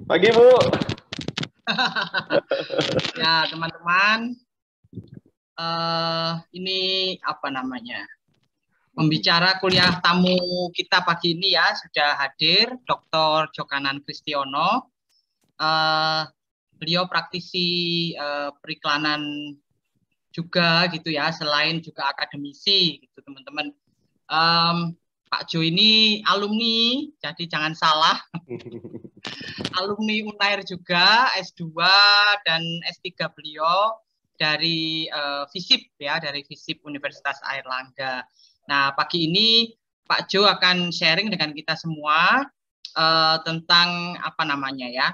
Pagi, Bu. Ya, teman-teman, ini apa namanya? Pembicara kuliah tamu kita pagi ini ya sudah hadir, Dr. Jokanan Kristiono. Beliau praktisi periklanan juga gitu ya, selain juga akademisi gitu teman-teman. Pak Jo ini alumni, jadi jangan salah. Alumni Unair juga, S2 dan S3 beliau dari FISIP ya, dari FISIP Universitas Airlangga. Nah, pagi ini Pak Jo akan sharing dengan kita semua tentang apa namanya ya,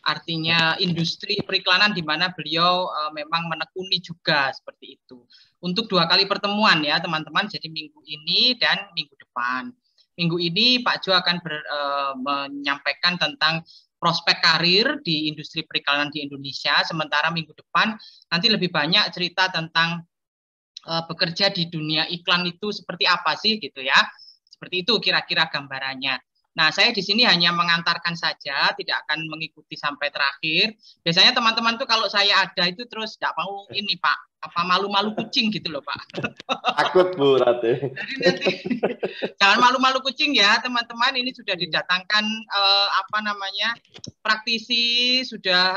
artinya industri periklanan di mana beliau memang menekuni juga seperti itu. Untuk 2 kali pertemuan ya teman-teman, jadi minggu ini dan minggu depan. Minggu ini Pak Jo akan menyampaikan tentang prospek karir di industri periklanan di Indonesia, sementara minggu depan nanti lebih banyak cerita tentang bekerja di dunia iklan itu seperti apa sih gitu ya. Seperti itu kira-kira gambarannya. Nah, saya di sini hanya mengantarkan saja, tidak akan mengikuti sampai terakhir. Biasanya teman-teman tuh kalau saya ada itu terus tidak mau ini Pak, apa malu-malu kucing gitu loh Pak. Takut, Bu Rate. Jadi nanti jangan malu-malu kucing ya teman-teman. Ini sudah didatangkan apa namanya praktisi, sudah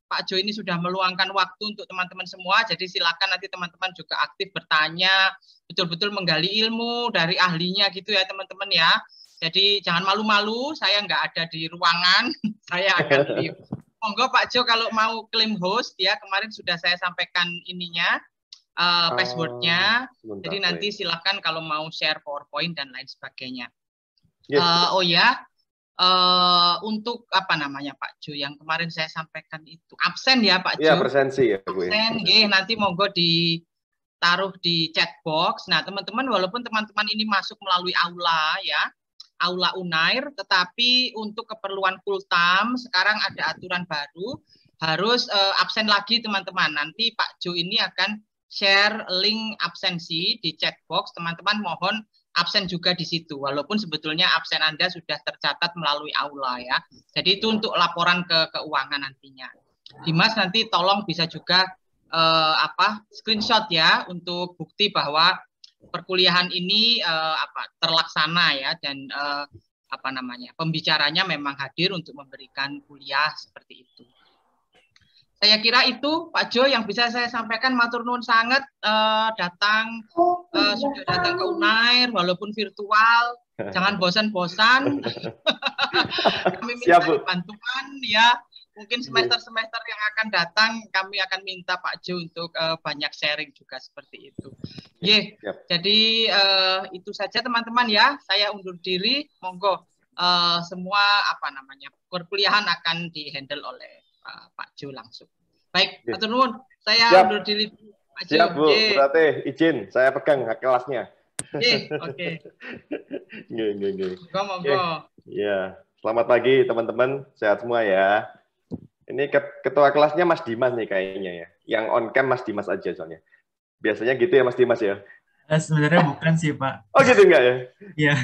Pak Jo ini sudah meluangkan waktu untuk teman-teman semua. Jadi silakan nanti teman-teman juga aktif bertanya, betul-betul menggali ilmu dari ahlinya gitu ya teman-teman ya. Jadi jangan malu-malu, saya nggak ada di ruangan, saya akan live. Monggo Pak Jo kalau mau klaim host ya, kemarin sudah saya sampaikan ininya, passwordnya. Jadi nanti silakan kalau mau share PowerPoint dan lain sebagainya. Yes. Oh ya, untuk apa namanya Pak Jo yang kemarin saya sampaikan itu absen ya Pak Jo. Iya, presensi ya Bu. Absen, nanti monggo ditaruh di chat box. Nah teman-teman, walaupun teman-teman ini masuk melalui aula ya, aula Unair, tetapi untuk keperluan full time sekarang ada aturan baru, harus absen lagi teman-teman. Nanti Pak Jo ini akan share link absensi di chat box, teman-teman mohon absen juga di situ, walaupun sebetulnya absen Anda sudah tercatat melalui aula ya. Jadi itu untuk laporan ke keuangan nantinya. Dimas nanti tolong bisa juga screenshot ya untuk bukti bahwa perkuliahan ini terlaksana ya, dan apa namanya pembicaranya memang hadir untuk memberikan kuliah seperti itu. Saya kira itu Pak Jo yang bisa saya sampaikan. Matur nuwun sangat sudah datang ke Unair walaupun virtual. Jangan bosan-bosan. Kami minta bantuan ya. Mungkin semester-semester yang akan datang kami akan minta Pak Jo untuk banyak sharing juga seperti itu. Jadi itu saja teman-teman ya. Saya undur diri. Monggo semua apa namanya perkuliahan akan dihandle oleh Pak Jo langsung. Baik, Pak Nuwun, saya undur diri. Pak Jo. Siap Bu, berarti izin saya pegang kelasnya. Oke. Monggo. Ya, selamat pagi teman-teman, sehat semua ya. Ini ketua kelasnya Mas Dimas nih kayaknya ya. Yang on cam Mas Dimas aja soalnya. Biasanya gitu ya Mas Dimas ya? Sebenarnya bukan sih Pak. Oh gitu enggak ya? Iya.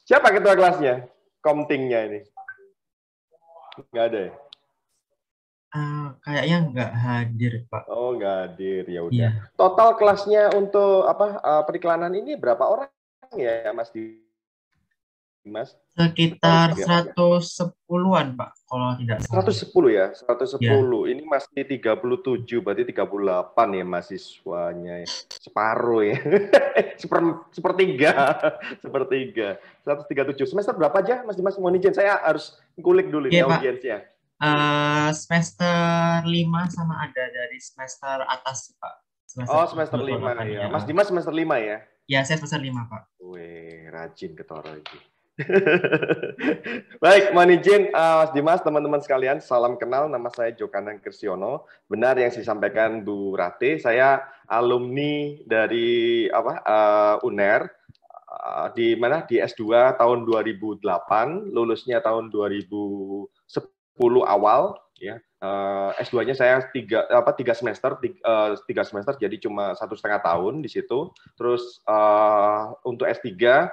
Siapa ketua kelasnya? Komtingnya ini? Enggak ada ya? Kayaknya nggak hadir Pak. Oh nggak hadir, ya udah. Iya. Total kelasnya untuk periklanan ini berapa orang ya Mas Dimas? Sekitar 110-an Pak, kalau tidak salah. 110 ya, 110. Ya. Ini masih 37, berarti 38 ya mahasiswanya. Separuh ya. Sepertiga. 137. Semester berapa aja Mas Dimas? Mohon izin, saya harus kulik dulu nih audiensnya. Semester 5 sama ada dari semester atas Pak. Semester 5 ya. Mas Dimas semester 5 ya? Ya, saya semester 5 Pak. Wih, rajin ketoro lagi. Baik, mohon izin Mas Dimas, teman-teman sekalian, salam kenal, nama saya Jokanan Kristiono. Benar yang disampaikan Bu Rate, saya alumni dari UNER di S2 tahun 2008, lulusnya tahun 2010 awal ya. S2-nya saya 3 semester, jadi cuma 1,5 tahun di situ. Terus untuk S3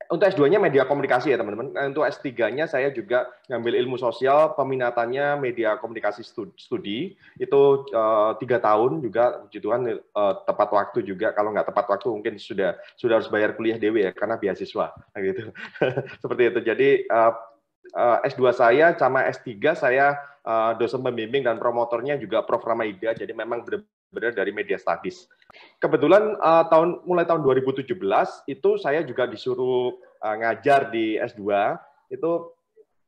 Untuk S2-nya media komunikasi ya teman-teman. Untuk S3-nya saya juga ngambil ilmu sosial, peminatannya media komunikasi studi. Itu 3 tahun juga, puji Tuhan tepat waktu juga. Kalau nggak tepat waktu mungkin sudah harus bayar kuliah dewe ya, karena beasiswa. Gitu. Seperti itu. Jadi S2 saya sama S3 saya dosen pembimbing dan promotornya juga Prof. Ramaida. Jadi memang benar-benar dari media studies. Kebetulan mulai tahun 2017 itu saya juga disuruh ngajar di S2 itu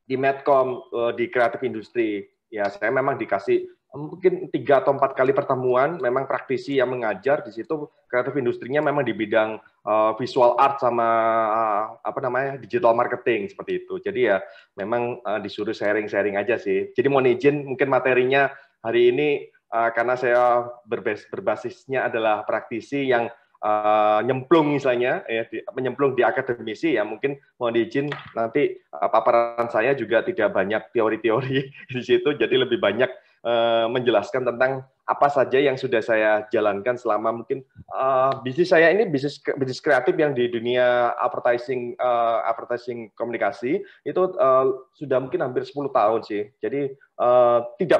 di Medcom di kreatif industri. Ya, saya memang dikasih mungkin 3 atau 4 kali pertemuan, memang praktisi yang mengajar di situ. Kreatif industrinya memang di bidang visual art sama apa namanya digital marketing seperti itu. Jadi ya memang disuruh sharing-sharing aja sih. Jadi mohon izin mungkin materinya hari ini karena saya berbasisnya adalah praktisi yang nyemplung misalnya, menyemplung di akademisi ya mungkin mohon izin nanti paparan saya juga tidak banyak teori-teori di situ, jadi lebih banyak menjelaskan tentang apa saja yang sudah saya jalankan selama mungkin bisnis saya ini bisnis kreatif yang di dunia advertising komunikasi itu sudah mungkin hampir 10 tahun sih. Jadi tidak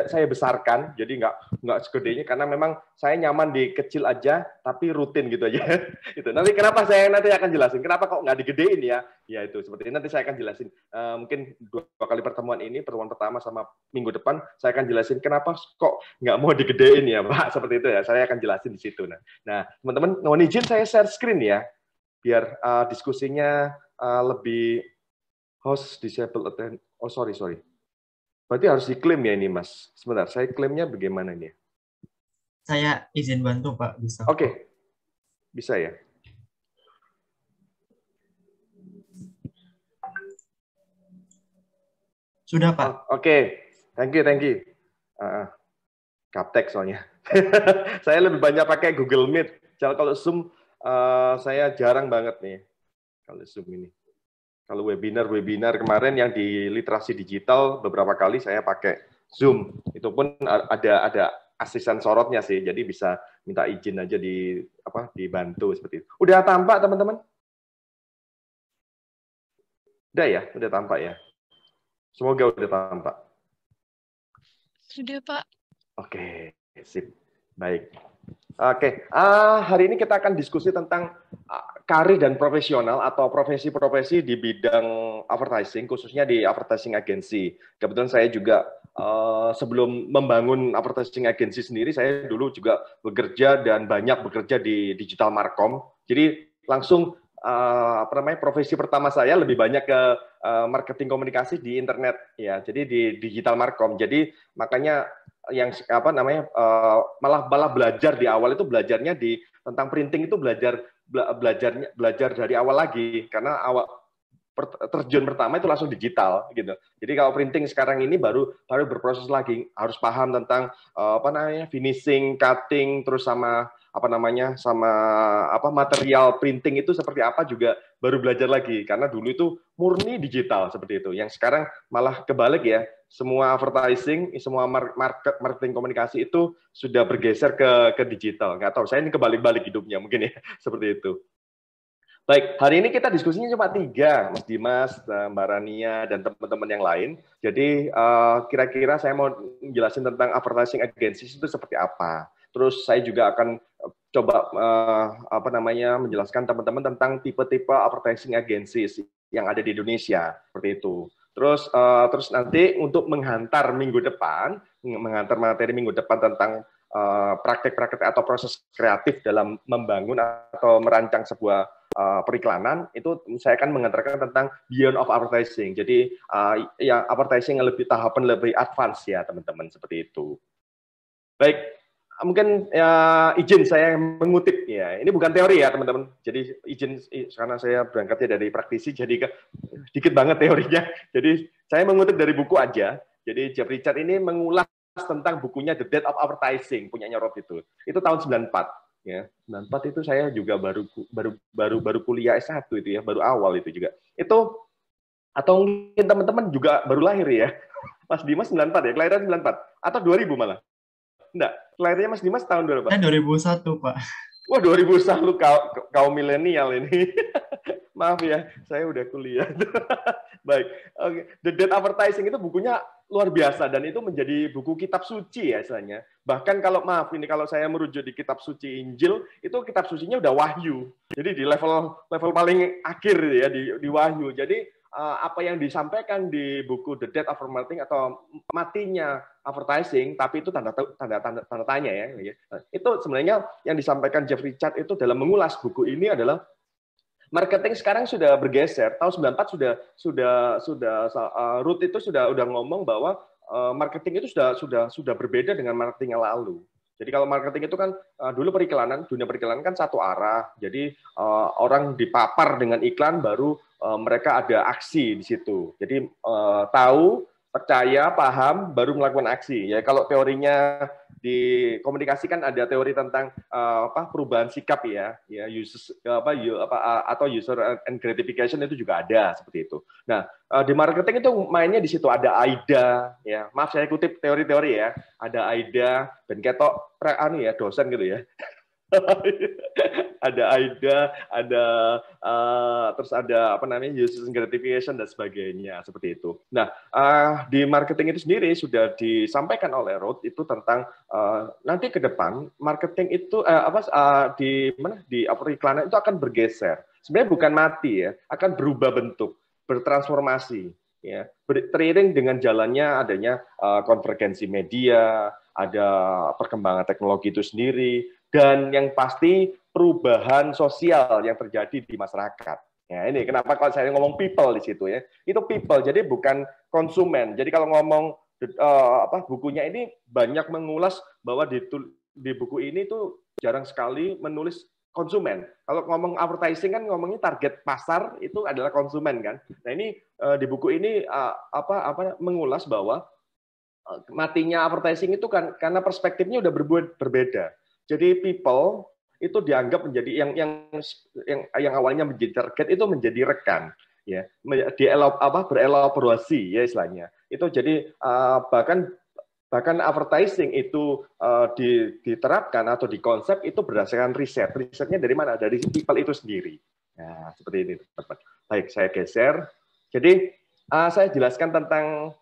saya besarkan, jadi nggak segedenya karena memang saya nyaman di kecil aja tapi rutin gitu aja. Itu nanti kenapa saya nanti akan jelasin kenapa kok nggak digedein ya. Ya itu seperti ini nanti saya akan jelasin. Mungkin 2 kali pertemuan ini, pertemuan pertama sama minggu depan saya akan jelasin kenapa kok nggak mau digedein ya Pak, seperti itu ya. Saya akan jelasin di situ. Nah teman-teman, mohon izin saya share screen ya, biar diskusinya lebih host disable attend. Oh sorry. Berarti harus diklaim ya ini Mas. Sebentar, saya klaimnya bagaimana nih? Saya izin bantu Pak, bisa. Oke, bisa ya. Sudah Pak. Oke. Thank you. Gaptek soalnya. Saya lebih banyak pakai Google Meet. Kalau Zoom saya jarang banget nih. Kalau Zoom ini. Kalau webinar kemarin yang di literasi digital beberapa kali saya pakai Zoom. Itu pun ada asisten sorotnya sih. Jadi bisa minta izin aja dibantu seperti itu. Udah tampak teman-teman? Udah ya, udah tampak ya. Semoga udah tampak. Sudah, Pak. Oke, sip. Baik. Oke, hari ini kita akan diskusi tentang karir dan profesional atau profesi-profesi di bidang advertising, khususnya di advertising agency. Kebetulan saya juga sebelum membangun advertising agency sendiri, saya dulu juga bekerja dan banyak bekerja di digital markom. Jadi langsung profesi pertama saya lebih banyak ke marketing komunikasi di internet ya. Jadi di digital markom. Jadi makanya yang malah belajar di awal itu belajarnya tentang printing itu belajar dari awal lagi karena terjun pertama itu langsung digital gitu. Jadi kalau printing sekarang ini baru berproses lagi, harus paham tentang finishing, cutting, terus sama material printing itu seperti apa juga baru belajar lagi karena dulu itu murni digital seperti itu. Yang sekarang malah kebalik ya. Semua advertising, semua marketing komunikasi itu sudah bergeser ke digital. Nggak tahu, saya ini kebalik-balik hidupnya mungkin ya, seperti itu. Baik, hari ini kita diskusinya cuma 3, Mas Dimas, Mbak Rania, dan teman-teman yang lain. Jadi kira-kira saya mau menjelaskan tentang advertising agency itu seperti apa. Terus saya juga akan coba menjelaskan teman-teman tentang tipe-tipe advertising agencies yang ada di Indonesia, seperti itu. Terus nanti untuk menghantar materi minggu depan tentang praktek-praktek atau proses kreatif dalam membangun atau merancang sebuah periklanan, itu saya akan mengantarkan tentang beyond of advertising. Jadi yang advertising yang tahapan lebih advance ya teman-teman, seperti itu. Baik, mungkin izin saya mengutip ya. Ini bukan teori ya teman-teman. Jadi izin karena saya berangkatnya dari praktisi, jadi dikit banget teorinya. Jadi saya mengutip dari buku aja. Jadi Jeff Richard ini mengulas tentang bukunya The Death of Advertising, punyanya Rob itu. Itu tahun 94. Ya, 94 itu saya juga baru kuliah S1 itu ya, baru awal itu juga. Itu atau mungkin teman-teman juga baru lahir ya. Mas Dimas 94 ya, kelahiran 94 atau 2000 malah. Enggak, lahirnya Mas Dimas tahun berapa? 2001, Pak. Wah, 2001 kaum milenial ini. Maaf ya, saya udah kuliah. Baik, oke. The Dead Advertising itu bukunya luar biasa dan itu menjadi buku kitab suci ya istilahnya. Bahkan kalau maaf ini kalau saya merujuk di kitab suci Injil, itu kitab sucinya udah wahyu. Jadi di level paling akhir ya di wahyu. Jadi apa yang disampaikan di buku The Death of Advertising atau matinya advertising, tapi itu tanda tanya ya. Itu sebenarnya yang disampaikan Jeff Richard itu dalam mengulas buku ini adalah marketing sekarang sudah bergeser. Tahun 94 Ruth itu sudah ngomong bahwa marketing itu sudah berbeda dengan marketing yang lalu. Jadi kalau marketing itu kan dulu dunia periklanan kan satu arah. Jadi orang dipapar dengan iklan baru mereka ada aksi di situ. Jadi tahu, percaya, paham, baru melakukan aksi. Ya kalau teorinya di komunikasi kan ada teori tentang perubahan sikap ya atau user and gratification itu juga ada seperti itu. Nah, di marketing itu mainnya di situ ada AIDA ya. Maaf saya kutip teori-teori ya. Ada AIDA ben ketok dosen gitu ya. Ada AIDA, ada terus ada user gratification dan sebagainya seperti itu. Nah, di marketing itu sendiri sudah disampaikan oleh Ruth itu tentang nanti ke depan marketing itu di periklanan itu akan bergeser. Sebenarnya bukan mati ya, akan berubah bentuk, bertransformasi ya. Teriring dengan jalannya adanya konvergensi media, ada perkembangan teknologi itu sendiri. Dan yang pasti perubahan sosial yang terjadi di masyarakat. Ya, ini kenapa kalau saya ngomong people di situ ya. Itu people, jadi bukan konsumen. Jadi kalau ngomong bukunya ini banyak mengulas bahwa di buku ini tuh jarang sekali menulis konsumen. Kalau ngomong advertising kan ngomongnya target pasar itu adalah konsumen kan. Nah, ini di buku ini mengulas bahwa matinya advertising itu kan karena perspektifnya udah berbeda. Jadi people itu dianggap menjadi yang awalnya menjadi target itu menjadi rekan ya, berelaborasi ya istilahnya. Itu jadi bahkan advertising itu diterapkan atau dikonsep itu berdasarkan riset. Risetnya dari mana? Dari people itu sendiri. Nah, seperti ini. Baik, saya geser. Jadi saya jelaskan tentang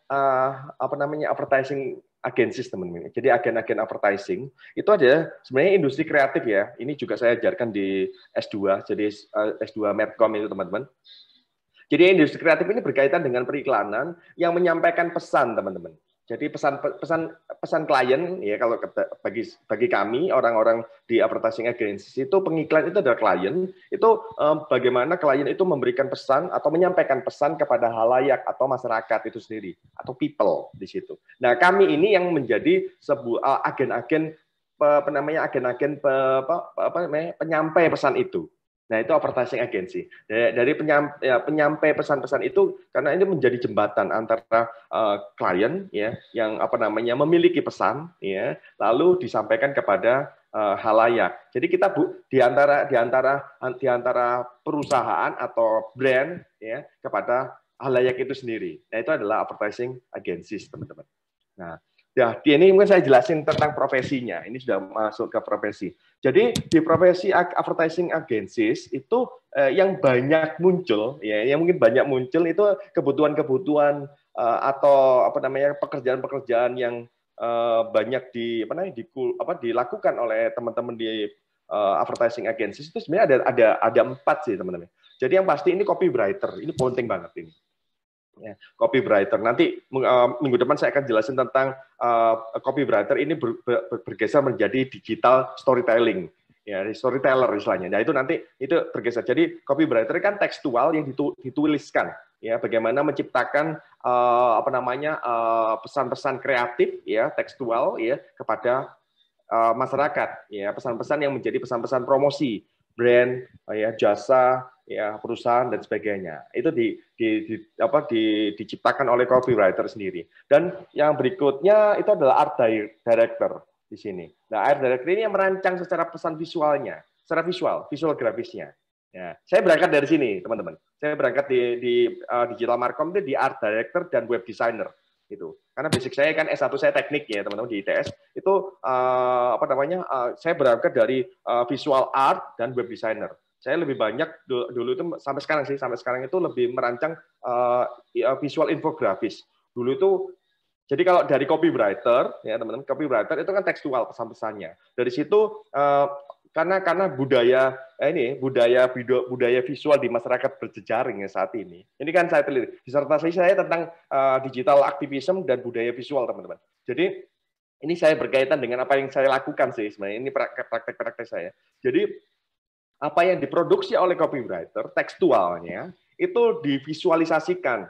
advertising agencies teman-teman. Jadi agen-agen advertising itu ada sebenarnya industri kreatif ya. Ini juga saya ajarkan di S2. Jadi S2 Medcom itu teman-teman. Jadi industri kreatif ini berkaitan dengan periklanan yang menyampaikan pesan teman-teman. Jadi pesan klien ya kalau bagi kami orang-orang di advertising agencies itu pengiklan itu adalah klien, itu bagaimana klien itu memberikan pesan atau menyampaikan pesan kepada halayak atau masyarakat itu sendiri atau people di situ. Nah, kami ini yang menjadi sebuah agen-agen penyampai pesan itu. Nah, itu advertising agency. Dari penyampai pesan-pesan itu karena ini menjadi jembatan antara klien ya yang memiliki pesan ya lalu disampaikan kepada halayak. Jadi kita di antara perusahaan atau brand ya kepada halayak itu sendiri. Nah, itu adalah advertising agencies, teman-teman. Nah, ya, ini mungkin saya jelasin tentang profesinya. Ini sudah masuk ke profesi. Jadi di profesi advertising agencies itu yang banyak muncul, ya, yang mungkin banyak muncul itu kebutuhan-kebutuhan atau pekerjaan-pekerjaan yang banyak dilakukan oleh teman-teman di advertising agencies itu sebenarnya ada 4 sih teman-teman. Jadi yang pasti ini copywriter, ini penting banget ini. Ya, copywriter. Nanti minggu depan saya akan jelasin tentang copywriter ini bergeser menjadi digital storytelling. Ya, storyteller istilahnya. Nah, itu nanti itu bergeser. Jadi copywriter kan tekstual yang dituliskan. Ya, bagaimana menciptakan pesan-pesan kreatif ya, tekstual ya kepada masyarakat. Ya, pesan-pesan yang menjadi pesan-pesan promosi, brand, ya, jasa, ya, perusahaan dan sebagainya. Itu diciptakan oleh copywriter sendiri. Dan yang berikutnya itu adalah art director di sini. Nah, art director ini yang merancang secara pesan visualnya, secara visual grafisnya. Ya, saya berangkat dari sini, teman-teman. Saya berangkat di digital marketing itu di art director dan web designer. gitu. Karena basic saya kan S1 saya teknik ya teman-teman di ITS itu saya berangkat dari visual art dan web designer. Saya lebih banyak dulu itu sampai sekarang itu lebih merancang visual infografis. Dulu itu jadi kalau dari copywriter ya teman-teman, copywriter itu kan tekstual pesan-pesannya. Dari situ karena budaya visual di masyarakat berjejaring ya saat ini. Ini kan saya teliti. Disertasi saya tentang digital activism dan budaya visual, teman-teman. Jadi ini saya berkaitan dengan apa yang saya lakukan sih sebenarnya. Ini praktek-praktek saya. Jadi apa yang diproduksi oleh copywriter tekstualnya itu divisualisasikan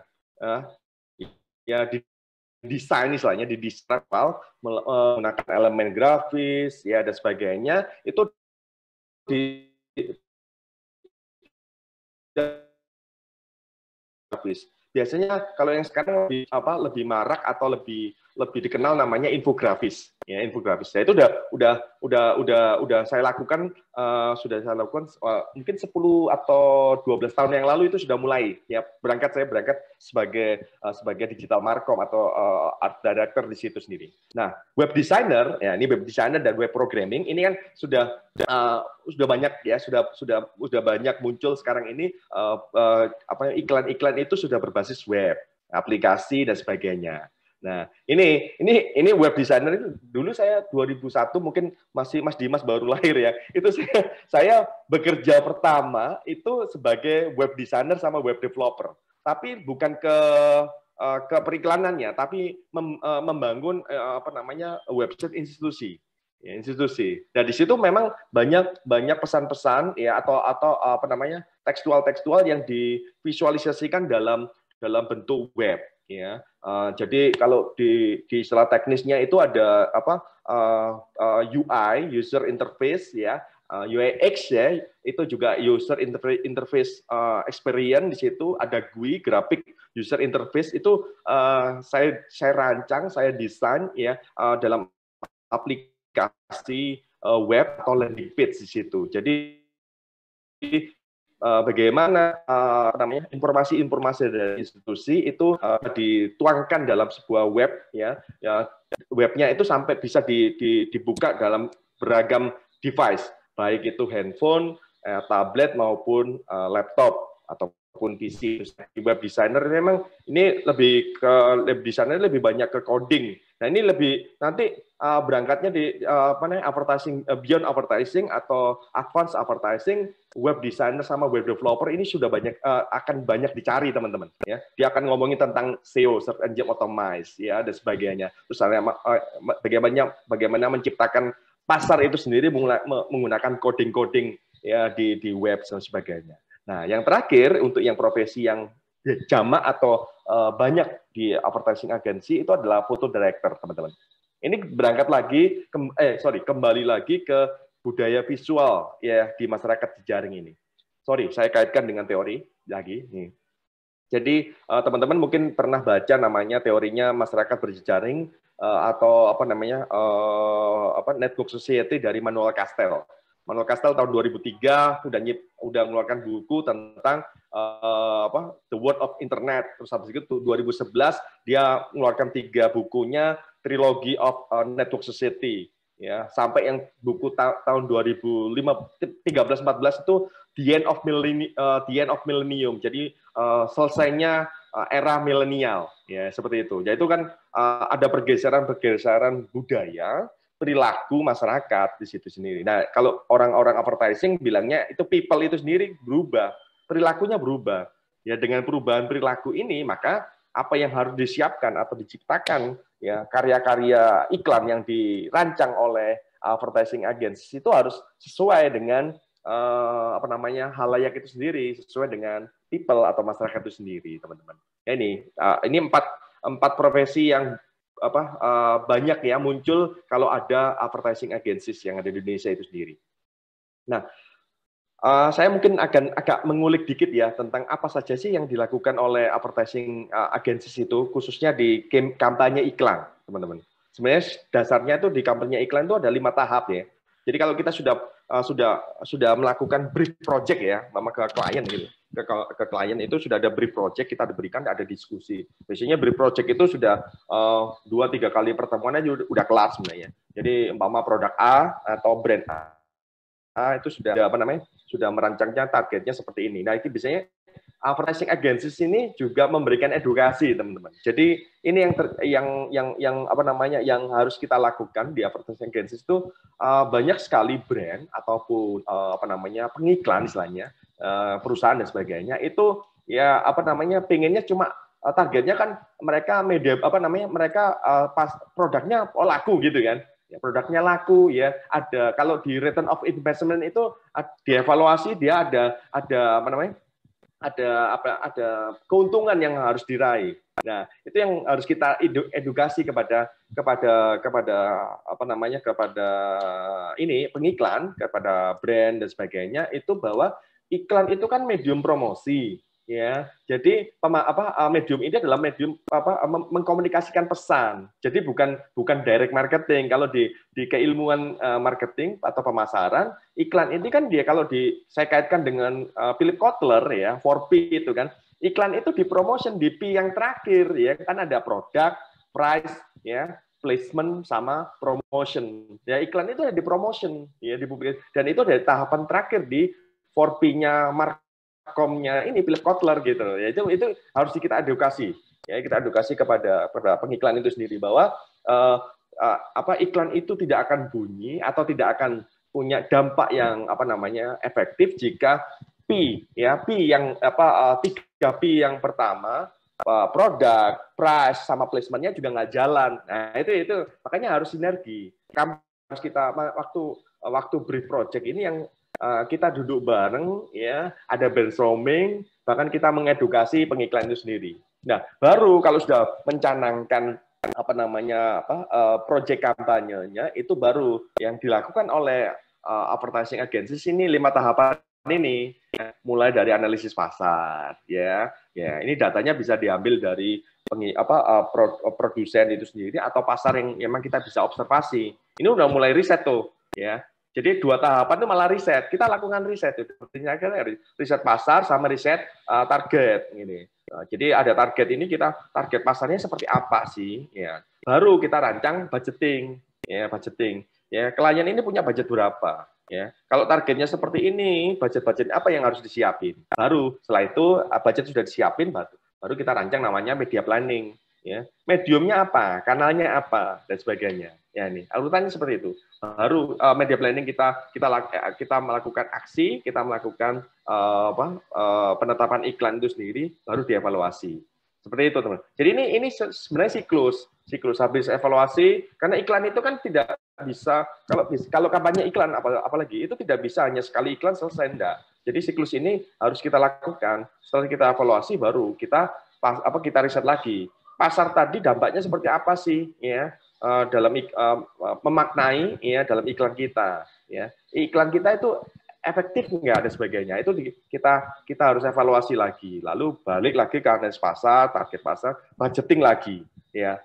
ya di desain istilahnya di desain menggunakan elemen grafis ya dan sebagainya itu biasanya kalau yang sekarang lebih marak atau lebih dikenal namanya infografis ya infografis. Itu udah saya lakukan mungkin 10 atau 12 tahun yang lalu itu sudah mulai ya saya berangkat sebagai digital markom atau art director di situ sendiri. Nah, web designer ya ini web designer dan web programming ini kan sudah banyak ya sudah banyak muncul sekarang ini iklan-iklan itu sudah berbasis web, aplikasi dan sebagainya. Nah, ini web designer itu dulu saya 2001 mungkin masih Mas Dimas baru lahir ya. Itu saya bekerja pertama itu sebagai web designer sama web developer. Tapi bukan ke periklanannya, tapi membangun website institusi. Ya, institusi. Dan di situ memang banyak pesan-pesan ya atau tekstual yang divisualisasikan dalam bentuk web ya. Jadi kalau di istilah teknisnya itu ada UI user interface ya, UX ya, itu juga user interface experience. Di situ ada GUI graphic user interface itu saya rancang, saya desain ya dalam aplikasi web atau landing page di situ. Jadi bagaimana informasi-informasi dari institusi itu dituangkan dalam sebuah web ya webnya itu sampai bisa dibuka dalam beragam device baik itu handphone, tablet maupun laptop ataupun PC. Web designer memang ini web designer lebih banyak ke coding. Nah ini lebih nanti berangkatnya di advertising, beyond advertising atau advanced advertising. Web designer sama web developer ini sudah akan banyak dicari teman-teman ya. Dia akan ngomongin tentang SEO, search engine optimize ya dan sebagainya. Terus bagaimana menciptakan pasar itu sendiri menggunakan coding ya di web dan sebagainya. Nah, yang terakhir untuk yang profesi yang jamak atau banyak di advertising agency itu adalah photo director, teman-teman. Ini kembali lagi ke budaya visual ya di masyarakat jejaring ini. Saya kaitkan dengan teori lagi nih. Jadi teman-teman mungkin pernah baca namanya teorinya masyarakat berjejaring atau network society dari Manuel Castell. Manuel Castell tahun 2003 udah mengeluarkan buku tentang The World of Internet. Terus habis itu 2011 dia mengeluarkan 3 bukunya Trilogy of Network Society. Ya, sampai yang buku tahun 2013-14 itu The End of Millennium. Jadi selesainya era milenial, ya seperti itu. Jadi itu kan ada pergeseran budaya, perilaku masyarakat di situ sendiri. Nah, kalau orang-orang advertising bilangnya itu people itu sendiri berubah, perilakunya berubah. Ya dengan perubahan perilaku ini maka apa yang harus disiapkan atau diciptakan ya karya-karya iklan yang dirancang oleh advertising agency itu harus sesuai dengan halayak itu sendiri, sesuai dengan people atau masyarakat itu sendiri, teman-teman. Ya, ini empat profesi yang banyak ya muncul kalau ada advertising agencies yang ada di Indonesia itu sendiri. Nah, saya mungkin akan agak mengulik dikit ya tentang apa saja sih yang dilakukan oleh advertising agencies itu, khususnya di kampanye iklan, teman-teman. Sebenarnya dasarnya itu di kampanye iklan itu ada 5 tahap ya. Jadi kalau kita sudah melakukan brief project ya, sama ke klien gitu. ke klien itu sudah ada brief project, kita diberikan, ada diskusi. Biasanya brief project itu sudah 2-3 kali pertemuan aja udah kelar sebenarnya. Jadi umpama produk A atau brand A itu sudah sudah merancangnya targetnya seperti ini. Nah, itu biasanya advertising agencies ini juga memberikan edukasi, teman-teman. Jadi ini yang harus kita lakukan di advertising agencies itu banyak sekali brand ataupun pengiklan istilahnya, perusahaan dan sebagainya itu ya pengennya cuma targetnya kan mereka mereka pas produknya laku gitu kan. Ya, produknya laku ya, ada kalau di return of investment itu dievaluasi dia ada keuntungan yang harus diraih. Nah, itu yang harus kita edukasi kepada pengiklan, kepada brand dan sebagainya, itu bahwa iklan itu kan medium promosi, ya. Jadi medium ini adalah medium mengkomunikasikan pesan. Jadi bukan direct marketing. Kalau di keilmuan marketing atau pemasaran, iklan ini kan dia kalau saya kaitkan dengan Philip Kotler ya, 4P itu kan. Iklan itu di promotion di P yang terakhir ya, kan ada produk, price ya, placement sama promotion. Ya, iklan itu ada di promotion ya, dan itu dari tahapan terakhir di 4P-nya markomnya ini Philip Kotler gitu ya. Itu harus kita edukasi ya, kita edukasi kepada pengiklan itu sendiri bahwa iklan itu tidak akan bunyi atau tidak akan punya dampak yang efektif jika P yang 3P yang pertama, produk, price sama placementnya juga nggak jalan. Nah, itu makanya harus sinergi. Harus kita waktu brief project ini yang kita duduk bareng ya, ada brainstorming, bahkan kita mengedukasi pengiklan itu sendiri. Nah, baru kalau sudah mencanangkan project kampanyenya, itu baru yang dilakukan oleh advertising agencies ini 5 tahapan ini, mulai dari analisis pasar ya ini datanya bisa diambil dari produsen itu sendiri atau pasar yang memang kita bisa observasi. Ini udah mulai riset tuh ya. Jadi 2 tahapan itu malah riset. Kita lakukan riset itu. Riset pasar sama riset target ini. Jadi ada target ini, kita target pasarnya seperti apa sih ya. Baru kita rancang budgeting. Ya, klien ini punya budget berapa ya. Kalau targetnya seperti ini, budget apa yang harus disiapin. Baru setelah itu budget sudah disiapin, baru kita rancang namanya media planning ya. Mediumnya apa, kanalnya apa dan sebagainya. Ya, ini urutannya seperti itu. Baru media planning kita melakukan aksi, kita melakukan penetapan iklan itu sendiri, baru dievaluasi. Seperti itu, teman. Jadi ini sebenarnya siklus habis evaluasi, karena iklan itu kan tidak bisa kalau kampanye iklan apalagi itu tidak bisa hanya sekali iklan selesai, enggak. Jadi siklus ini harus kita lakukan. Setelah kita evaluasi baru kita riset lagi. Pasar tadi dampaknya seperti apa sih ya? Dalam memaknai ya dalam iklan kita ya. Iklan kita itu efektif enggak dan sebagainya. Itu kita harus evaluasi lagi. Lalu balik lagi ke analisis pasar, target pasar, budgeting lagi ya,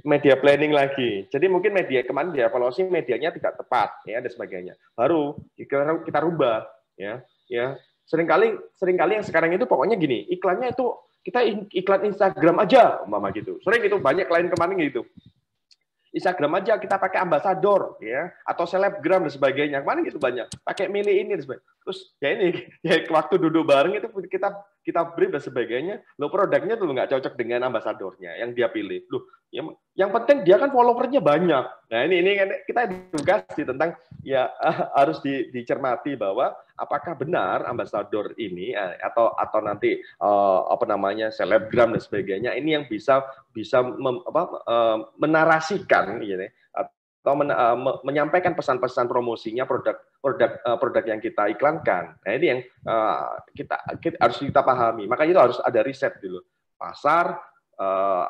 media planning lagi. Jadi mungkin media kemarin dievaluasi medianya tidak tepat ya dan sebagainya. Baru kita rubah ya. Seringkali yang sekarang itu pokoknya gini, iklannya itu kita iklan Instagram aja, umpama gitu. Sering itu banyak klien kemarin gitu. Instagram aja kita pakai ambasador ya atau selebgram dan sebagainya. Kemarin gitu banyak. Pakai milih ini dan sebagainya. Terus ya ini ya waktu duduk bareng itu kita brief dan sebagainya. Lo produknya tuh nggak cocok dengan ambasadornya yang dia pilih. Loh, yang penting dia kan followernya banyak. Nah, ini kan kita edukasi tentang ya harus dicermati bahwa apakah benar ambasador ini atau nanti selebgram dan sebagainya ini yang bisa menarasikan gitu, atau menyampaikan pesan-pesan promosinya produk yang kita iklankan. Nah, ini yang kita harus kita pahami. Makanya itu harus ada riset dulu. Pasar,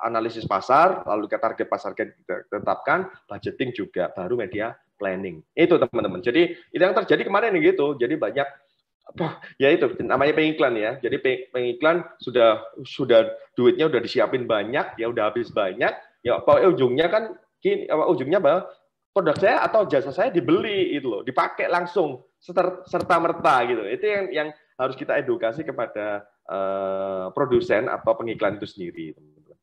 analisis pasar, lalu target pasar kita tetapkan, budgeting juga, baru media planning. Itu teman-teman. Jadi itu yang terjadi kemarin gitu. Jadi banyak ya itu namanya pengiklan ya. Jadi pengiklan sudah duitnya udah disiapin banyak, ya udah habis banyak. Ya ujungnya kan bahwa produk saya atau jasa saya dibeli itu loh, dipakai langsung serta merta gitu. Itu yang harus kita edukasi kepada produsen atau pengiklan itu sendiri, teman-teman.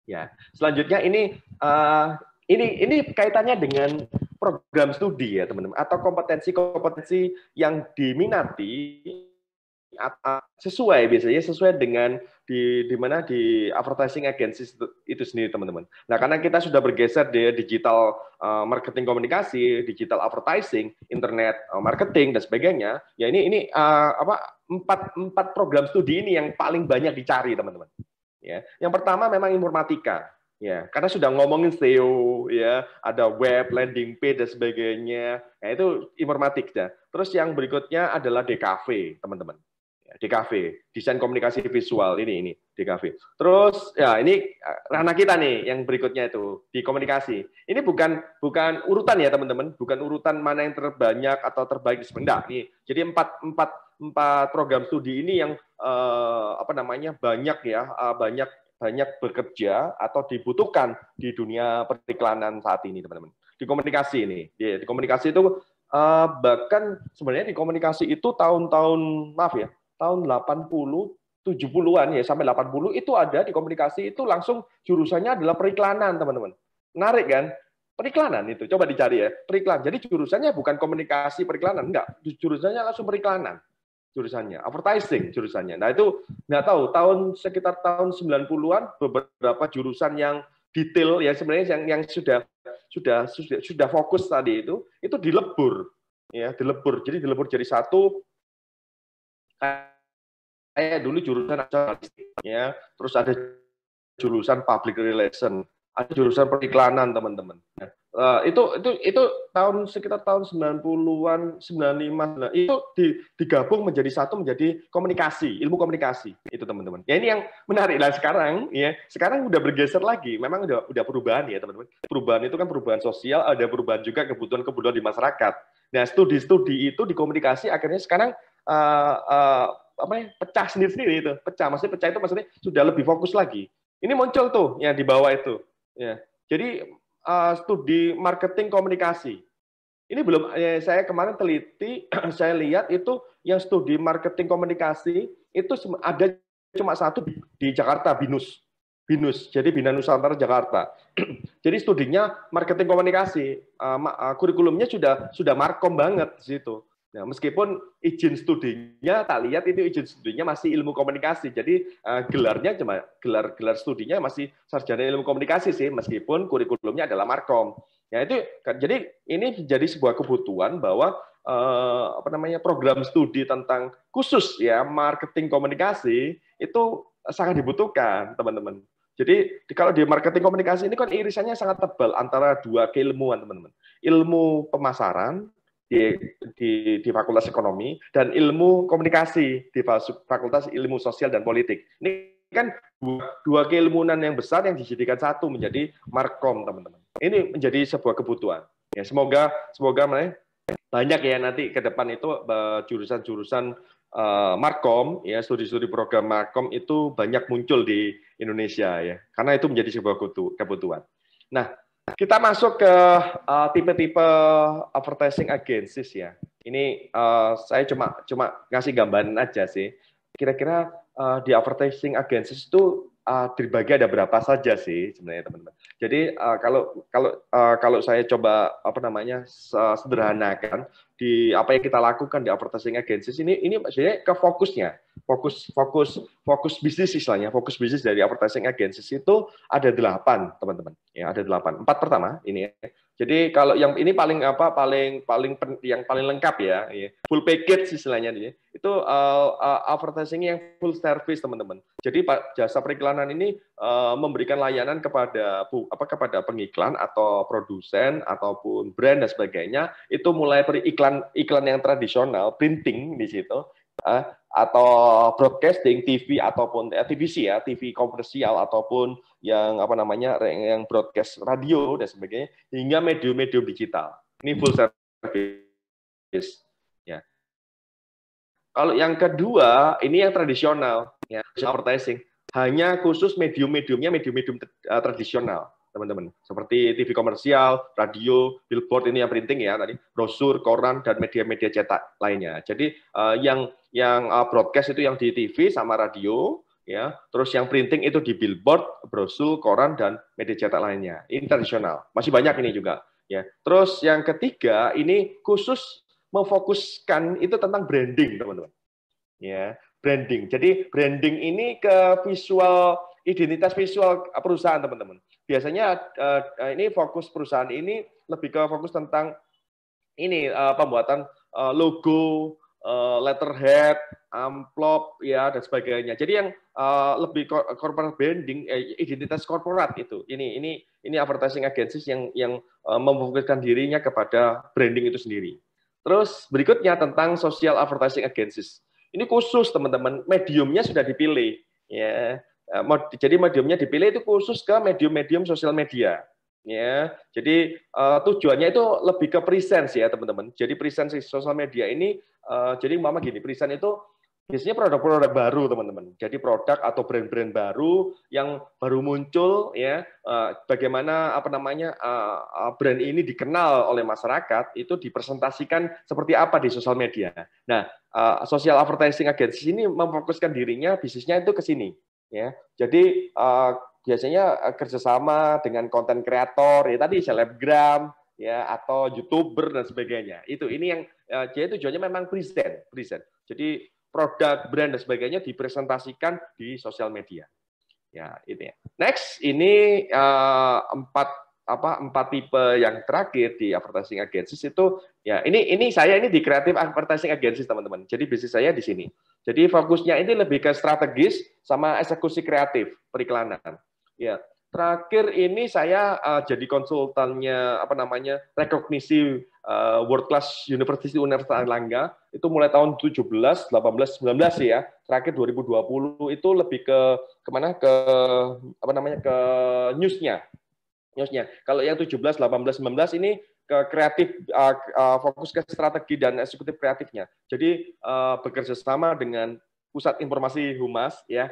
Ya, selanjutnya ini kaitannya dengan program studi ya, teman-teman, atau kompetensi-kompetensi yang diminati sesuai dengan di mana di advertising agencies itu sendiri, teman-teman. Nah, karena kita sudah bergeser di digital marketing komunikasi, digital advertising, internet marketing dan sebagainya, ya ini empat program studi ini yang paling banyak dicari, teman-teman. Ya, yang pertama memang informatika. Ya, karena sudah ngomongin SEO, ya, ada web, landing page dan sebagainya. Nah, itu informatika. Terus yang berikutnya adalah DKV, teman-teman. DKV, desain komunikasi visual, ini DKV. Terus ya ini ranah kita nih yang berikutnya itu di komunikasi. Ini bukan urutan ya, teman-teman, bukan urutan mana yang terbanyak atau terbaik sebenarnya. Nih, jadi empat program studi ini yang banyak bekerja atau dibutuhkan di dunia periklanan saat ini, teman-teman. Di komunikasi ini, di komunikasi itu bahkan sebenarnya di komunikasi itu tahun 80, 70-an ya, sampai 80 itu ada di komunikasi itu langsung jurusannya adalah periklanan, teman-teman. Menarik kan? Periklanan itu, coba dicari ya, periklanan. Jadi jurusannya bukan komunikasi periklanan, enggak. Jurusannya langsung periklanan. Jurusannya, advertising jurusannya. Nah, itu nggak tahu, sekitar tahun 90-an beberapa jurusan yang detail ya sebenarnya yang sudah fokus tadi itu dilebur. Ya, dilebur. Jadi dilebur jadi satu. Kayak dulu jurusan jurnalistik, ya, terus ada jurusan public relation, ada jurusan periklanan, teman-teman. Itu sekitar tahun 90-an, 95, itu digabung menjadi satu, menjadi komunikasi, ilmu komunikasi itu, teman-teman. Ya, ini yang menarik. Nah, sekarang udah bergeser lagi. Memang udah perubahan ya, teman-teman. Perubahan itu kan perubahan sosial, ada perubahan juga kebutuhan di masyarakat. Nah, studi-studi itu di komunikasi akhirnya sekarang pecah sendiri itu, maksudnya pecah itu maksudnya sudah lebih fokus lagi. Ini muncul tuh yang di bawah itu, ya. Jadi studi marketing komunikasi ini belum, saya kemarin teliti, saya lihat itu yang studi marketing komunikasi itu ada cuma satu di Jakarta, BINUS, jadi Bina Nusantara Jakarta. Jadi studinya marketing komunikasi, kurikulumnya sudah markom banget di situ. Nah, meskipun izin studinya tak lihat itu izin studinya masih ilmu komunikasi, jadi gelarnya cuma gelar studinya masih sarjana ilmu komunikasi sih, meskipun kurikulumnya adalah markom. Ya itu, jadi ini jadi sebuah kebutuhan bahwa program studi tentang khusus ya marketing komunikasi itu sangat dibutuhkan, teman-teman. Jadi kalau di marketing komunikasi ini kan irisannya sangat tebal antara dua keilmuan, teman-teman. Ilmu pemasaran di Fakultas Ekonomi dan ilmu komunikasi di Fakultas Ilmu Sosial dan Politik. Ini kan dua keilmuan yang besar yang dijadikan satu menjadi markom, teman-teman. Ini menjadi sebuah kebutuhan. Ya, semoga banyak ya nanti ke depan itu jurusan-jurusan markom, ya studi-studi program markom itu banyak muncul di Indonesia ya, karena itu menjadi sebuah kebutuhan. Nah, kita masuk ke tipe-tipe advertising agencies ya. Ini saya cuma ngasih gambaran aja sih. Kira-kira di advertising agencies itu dibagi ada berapa saja sih sebenarnya, teman-teman. Jadi kalau saya coba sederhanakan di apa yang kita lakukan di advertising agencies ini maksudnya ke fokusnya. Fokus bisnis istilahnya, fokus bisnis dari advertising agencies itu ada 8, teman-teman. Ya, ada 8. 4 pertama ini ya. Jadi kalau yang ini paling lengkap ya, full package istilahnya dia. Itu advertising yang full service, teman-teman. Jadi jasa periklanan ini memberikan layanan kepada pengiklan atau produsen ataupun brand dan sebagainya. Itu mulai iklan yang tradisional, printing di situ, atau broadcasting TV ataupun TVC ya, TV komersial ataupun yang yang broadcast radio dan sebagainya, hingga medium-medium digital. Ini full service ya. Kalau yang kedua ini yang tradisional ya, advertising, hanya khusus medium-medium tradisional. teman-teman. Seperti TV komersial, radio, billboard ini yang printing ya tadi, brosur, koran dan media-media cetak lainnya. Jadi yang broadcast itu yang di TV sama radio, ya. Terus yang printing itu di billboard, brosur, koran dan media cetak lainnya. Ini tradisional. Masih banyak ini juga, ya. Terus yang ketiga ini khusus memfokuskan itu tentang branding, teman-teman. Ya, branding. Jadi branding ini ke visual, identitas visual perusahaan, teman-teman. Biasanya ini fokus perusahaan ini lebih ke fokus tentang ini pembuatan logo, letterhead, amplop, ya dan sebagainya. Jadi yang lebih corporate branding, identitas korporat itu. Ini advertising agencies yang memfokuskan dirinya kepada branding itu sendiri. Terus berikutnya tentang social advertising agencies. Ini khusus teman-teman, mediumnya sudah dipilih. Ya, jadi mediumnya dipilih itu khusus ke medium-medium sosial media. Ya, jadi tujuannya itu lebih ke presence ya teman-teman. Jadi presence sosial media ini, jadi mama gini, presence itu biasanya produk-produk baru teman-teman. Jadi produk atau brand-brand baru yang baru muncul ya. Bagaimana brand ini dikenal oleh masyarakat itu dipresentasikan seperti apa di sosial media. Nah, social advertising agency ini memfokuskan dirinya bisnisnya itu ke sini ya. Jadi biasanya kerjasama dengan konten kreator ya tadi selebgram ya atau YouTuber dan sebagainya. Ini yang jadi tujuannya memang present. Jadi produk, brand dan sebagainya dipresentasikan di sosial media. Ya, ini. Next, ini empat tipe yang terakhir di advertising agencies itu ya ini saya di creative advertising agencies teman-teman. Jadi bisnis saya di sini. Jadi fokusnya ini lebih ke strategis sama eksekusi kreatif periklanan. Ya, terakhir ini saya jadi konsultannya rekognisi World Class University Universitas Airlangga itu mulai tahun 17, 18, 19 ya. Terakhir 2020 itu lebih ke kemana ke newsnya. Kalau yang 17, 18, 19 ini ke kreatif, fokus ke strategi dan eksekutif kreatifnya. Jadi bekerja sama dengan Pusat Informasi Humas ya,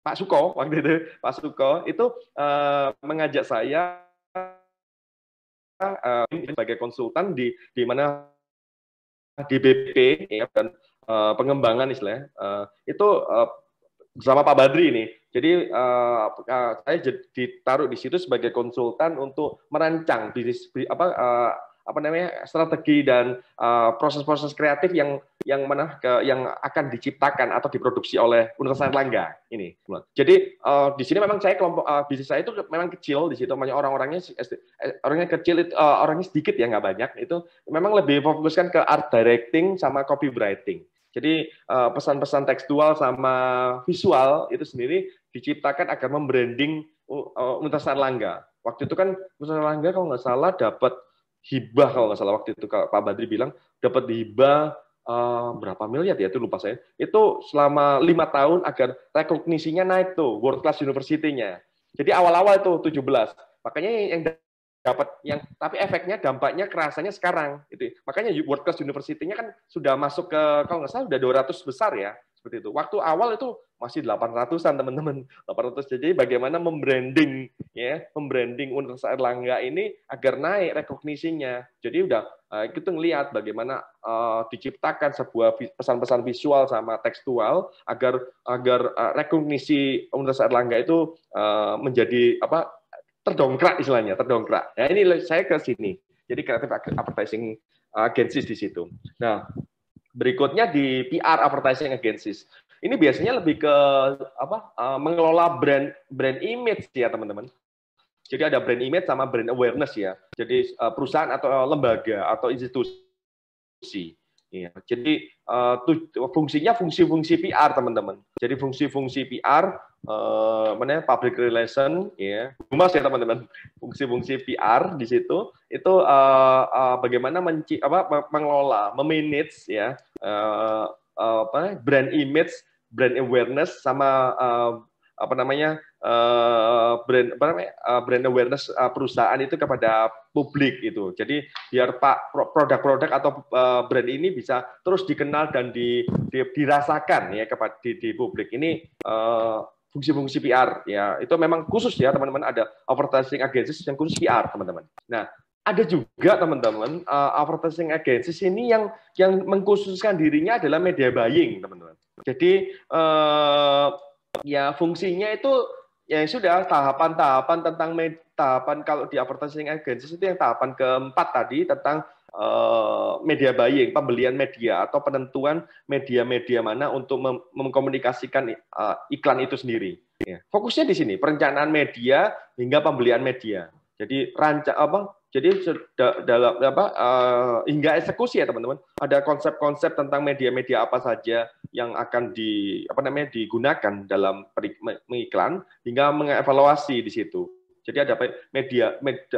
Pak Suko waktu itu, Pak Suko itu mengajak saya sebagai konsultan di mana di BP ya, dan pengembangan istilahnya itu bersama Pak Badri ini. Jadi saya ditaruh di situ sebagai konsultan untuk merancang bisnis strategi dan proses-proses kreatif yang akan diciptakan atau diproduksi oleh Universitas Airlangga ini. Jadi di sini memang saya kelompok bisnis saya itu memang kecil di situ, orangnya kecil, orangnya sedikit ya nggak banyak. Itu memang lebih fokuskan ke art directing sama copywriting. Jadi pesan-pesan tekstual sama visual itu sendiri diciptakan agar membranding Universitas Airlangga. Waktu itu kan Universitas Airlangga kalau nggak salah dapat hibah, kalau nggak salah waktu itu Pak Badri bilang dapat hibah berapa miliar ya, itu lupa saya. Itu selama 5 tahun agar rekognisinya naik tuh, World Class University-nya. Jadi awal-awal itu 17. Makanya yang dapat tapi efeknya, dampaknya kerasanya sekarang. Makanya World Class University-nya kan sudah masuk ke, kalau nggak salah sudah 200 besar ya. Seperti itu. Waktu awal itu masih 800-an teman-teman. 800. Jadi bagaimana membranding Universitas Airlangga ini agar naik rekognisinya. Jadi udah kita ngelihat bagaimana diciptakan sebuah pesan-pesan visual sama tekstual agar rekognisi Universitas Airlangga itu menjadi terdongkrak istilahnya, terdongkrak. Nah, ini saya ke sini. Jadi creative advertising agencies di situ. Nah, berikutnya di PR advertising agencies. Ini biasanya lebih ke mengelola brand image ya teman-teman. Jadi ada brand image sama brand awareness ya. Jadi perusahaan atau lembaga atau institusi. Ya. Jadi fungsinya fungsi PR teman-teman. Jadi fungsi-fungsi PR, public relation, ya, humas ya teman-teman. Fungsi-fungsi PR di situ itu bagaimana mengelola, memanage ya brand image, brand awareness sama brand awareness perusahaan itu kepada publik itu. Jadi biar produk-produk atau brand ini bisa terus dikenal dan dirasakan ya di publik. Ini fungsi-fungsi PR ya. Itu memang khusus ya teman-teman, ada advertising agencies yang khusus PR teman-teman. Nah, ada juga teman-teman advertising agencies ini yang mengkhususkan dirinya adalah media buying teman-teman. Jadi ya fungsinya itu ya sudah tahapan-tahapan tentang tahapan kalau di advertising agencies itu yang tahapan keempat tadi tentang media buying, pembelian media atau penentuan media-media mana untuk mengkomunikasikan iklan itu sendiri. Ya. Fokusnya di sini perencanaan media hingga pembelian media. Jadi dalam hingga eksekusi ya teman-teman. Ada konsep-konsep tentang media-media apa saja yang akan digunakan dalam mengiklan hingga mengevaluasi di situ. Jadi ada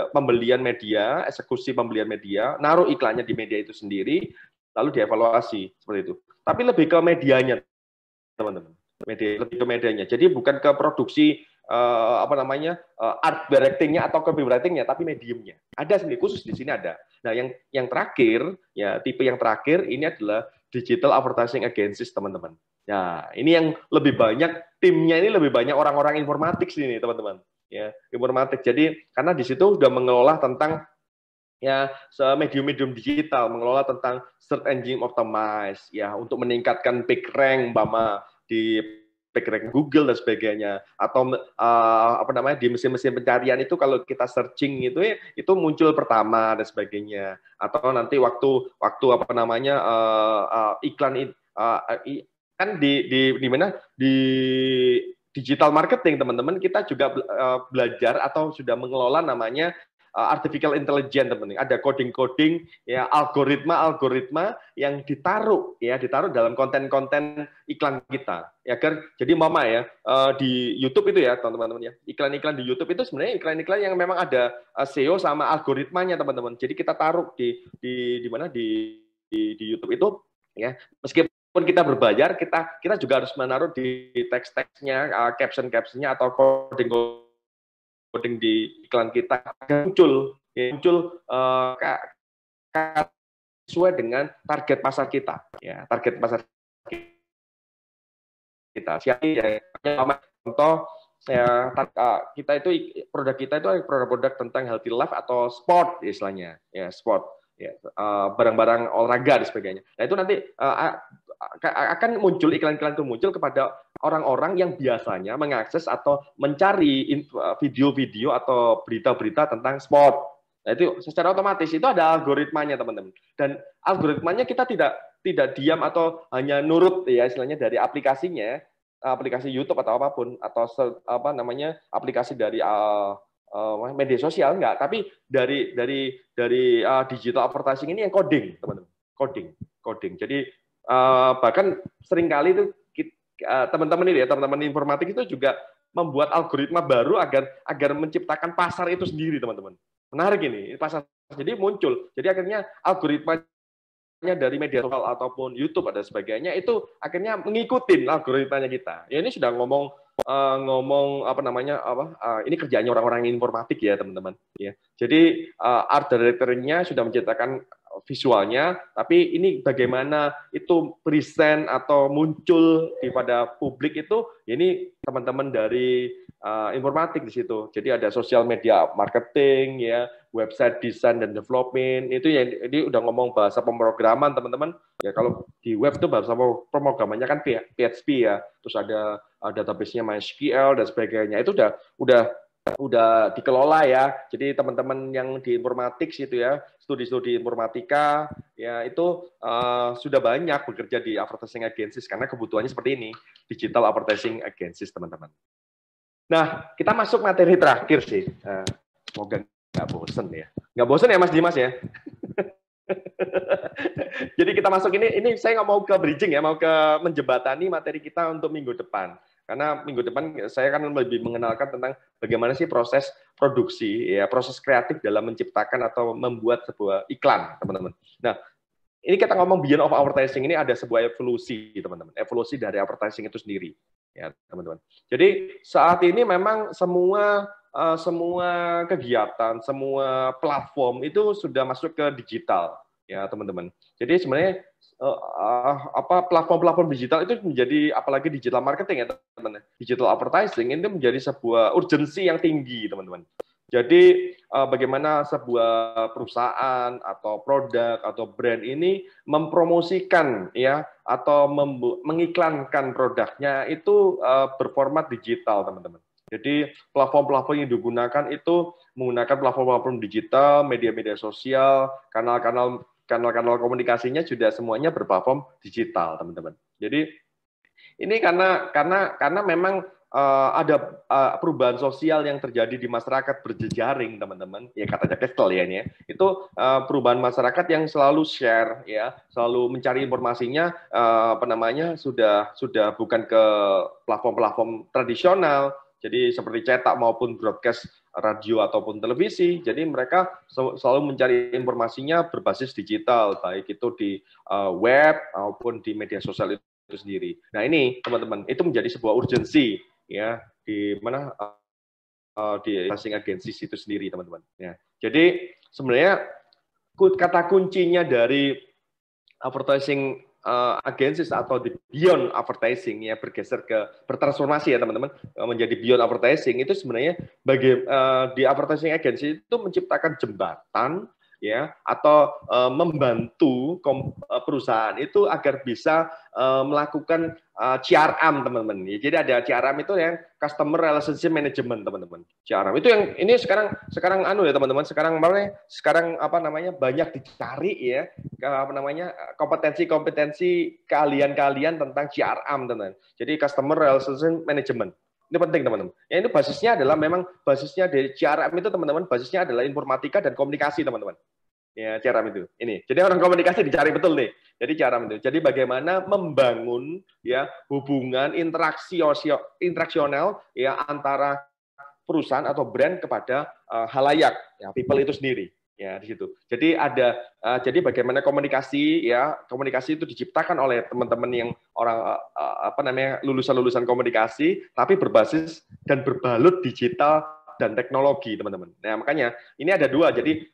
pembelian media, eksekusi pembelian media, naruh iklannya di media itu sendiri, lalu dievaluasi seperti itu. Tapi lebih ke medianya, teman-teman. Lebih ke medianya. Jadi bukan ke produksi art directingnya atau copywritingnya, tapi mediumnya. Ada sendiri khusus di sini ada. Nah, yang terakhir, ya tipe yang terakhir ini adalah digital advertising agencies, teman-teman. Nah, ini yang lebih banyak timnya ini lebih banyak orang-orang informatik sini, teman-teman. Ya, informatik. Jadi karena di situ sudah mengelola tentang ya medium-medium digital, mengelola tentang search engine optimize ya untuk meningkatkan PageRank di PageRank Google dan sebagainya, atau di mesin-mesin pencarian itu kalau kita searching itu muncul pertama dan sebagainya, atau nanti waktu iklan kan di mana di digital marketing teman-teman kita juga belajar atau sudah mengelola namanya artificial intelligence teman-teman. Ada coding-coding ya algoritma yang ditaruh dalam konten-konten iklan kita. Ya kan? Jadi di YouTube itu ya teman-teman ya. Iklan-iklan di YouTube itu sebenarnya iklan-iklan yang memang ada SEO sama algoritmanya teman-teman. Jadi kita taruh di YouTube itu ya. Meskipun kita berbayar, kita juga harus menaruh di teks-teksnya, caption-captionnya atau coding di iklan kita muncul sesuai dengan target pasar kita. Ya, target pasar kita. Contoh, kita itu produk kita itu produk tentang healthy life atau sport istilahnya, ya sport. Ya, barang-barang olahraga dan sebagainya. Nah itu nanti akan muncul iklan-iklan itu muncul kepada orang-orang yang biasanya mengakses atau mencari video-video atau berita-berita tentang sport. Nah itu secara otomatis itu ada algoritmanya teman-teman. Dan algoritmanya kita tidak diam atau hanya nurut ya istilahnya dari aplikasinya, aplikasi YouTube atau apapun atau aplikasi dari media sosial enggak, tapi dari digital advertising ini yang coding, teman-teman. Coding. Jadi bahkan seringkali itu teman-teman informatik itu juga membuat algoritma baru agar menciptakan pasar itu sendiri, teman-teman. Menarik ini, pasar. Jadi muncul. Jadi akhirnya algoritmanya dari media sosial ataupun YouTube dan sebagainya itu akhirnya mengikuti algoritmanya kita. Ya ini sudah ngomong ini kerjanya orang-orang informatik ya teman-teman ya. Jadi art director-nya sudah menciptakan visualnya, tapi ini bagaimana itu present atau muncul pada publik itu ya ini teman-teman dari informatik di situ. Jadi ada social media marketing ya, website design dan development itu ya, ini udah ngomong bahasa pemrograman teman-teman. Ya kalau di web itu bahasa pemrogramannya kan PHP ya, terus ada database-nya MySQL dan sebagainya. Itu udah dikelola ya. Jadi teman-teman yang di informatik situ ya, studi-studi informatika ya itu sudah banyak bekerja di advertising agencies karena kebutuhannya seperti ini, digital advertising agencies teman-teman. Nah, kita masuk materi terakhir sih. Semoga nggak bosen ya. Nggak bosen ya Mas Dimas ya? Jadi kita masuk ini saya nggak mau ke bridging ya, mau ke menjembatani materi kita untuk minggu depan. Karena minggu depan saya kan lebih mengenalkan tentang bagaimana sih proses produksi, ya proses kreatif dalam menciptakan atau membuat sebuah iklan, teman-teman. Nah, ini kita ngomong beyond of advertising ini ada sebuah evolusi, teman-teman. Evolusi dari advertising itu sendiri, ya teman-teman. Jadi saat ini memang semua kegiatan, semua platform itu sudah masuk ke digital, ya teman-teman. Jadi sebenarnya platform-platform digital itu menjadi, apalagi digital marketing ya teman-teman, digital advertising itu menjadi sebuah urgensi yang tinggi teman-teman. Jadi bagaimana sebuah perusahaan atau produk atau brand ini mempromosikan ya atau mengiklankan produknya itu berformat digital teman-teman. Jadi platform-platform yang digunakan itu menggunakan platform-platform digital, media-media sosial, kanal-kanal komunikasinya juga semuanya berplatform digital teman-teman. Jadi ini karena memang ada perubahan sosial yang terjadi di masyarakat berjejaring teman-teman, ya katanya Kestel ya ini ya. Itu perubahan masyarakat yang selalu share ya, selalu mencari informasinya sudah bukan ke platform-platform tradisional, jadi seperti cetak maupun broadcast radio ataupun televisi. Jadi mereka selalu mencari informasinya berbasis digital, baik itu di web maupun di media sosial itu sendiri. Nah ini teman-teman, itu menjadi sebuah urgensi ya di mana di advertising agencies itu sendiri teman-teman. Ya. Jadi sebenarnya kata kuncinya dari advertising agencies atau di beyond advertising ya bertransformasi ya teman-teman menjadi beyond advertising itu sebenarnya di advertising agency itu menciptakan jembatan ya atau membantu perusahaan itu agar bisa melakukan CRM teman-teman. Jadi ada CRM itu yang Customer Relationship Management teman-teman. CRM itu yang ini sekarang ya teman-teman. Sekarang banyak dicari ya kompetensi kalian tentang CRM teman-teman. Jadi Customer Relationship Management. Ini penting teman-teman. Ya, ini basisnya adalah memang basisnya dari CRM itu teman-teman, basisnya adalah informatika dan komunikasi teman-teman. Ya, CRM itu. Ini. Jadi orang komunikasi dicari betul nih. Jadi CRM itu. Jadi bagaimana membangun ya hubungan interaksional ya antara perusahaan atau brand kepada halayak, ya people itu sendiri. Ya di situ. Jadi jadi bagaimana komunikasi itu diciptakan oleh teman-teman yang orang lulusan komunikasi tapi berbasis dan berbalut digital dan teknologi teman-teman. Nah makanya ini ada dua. Jadi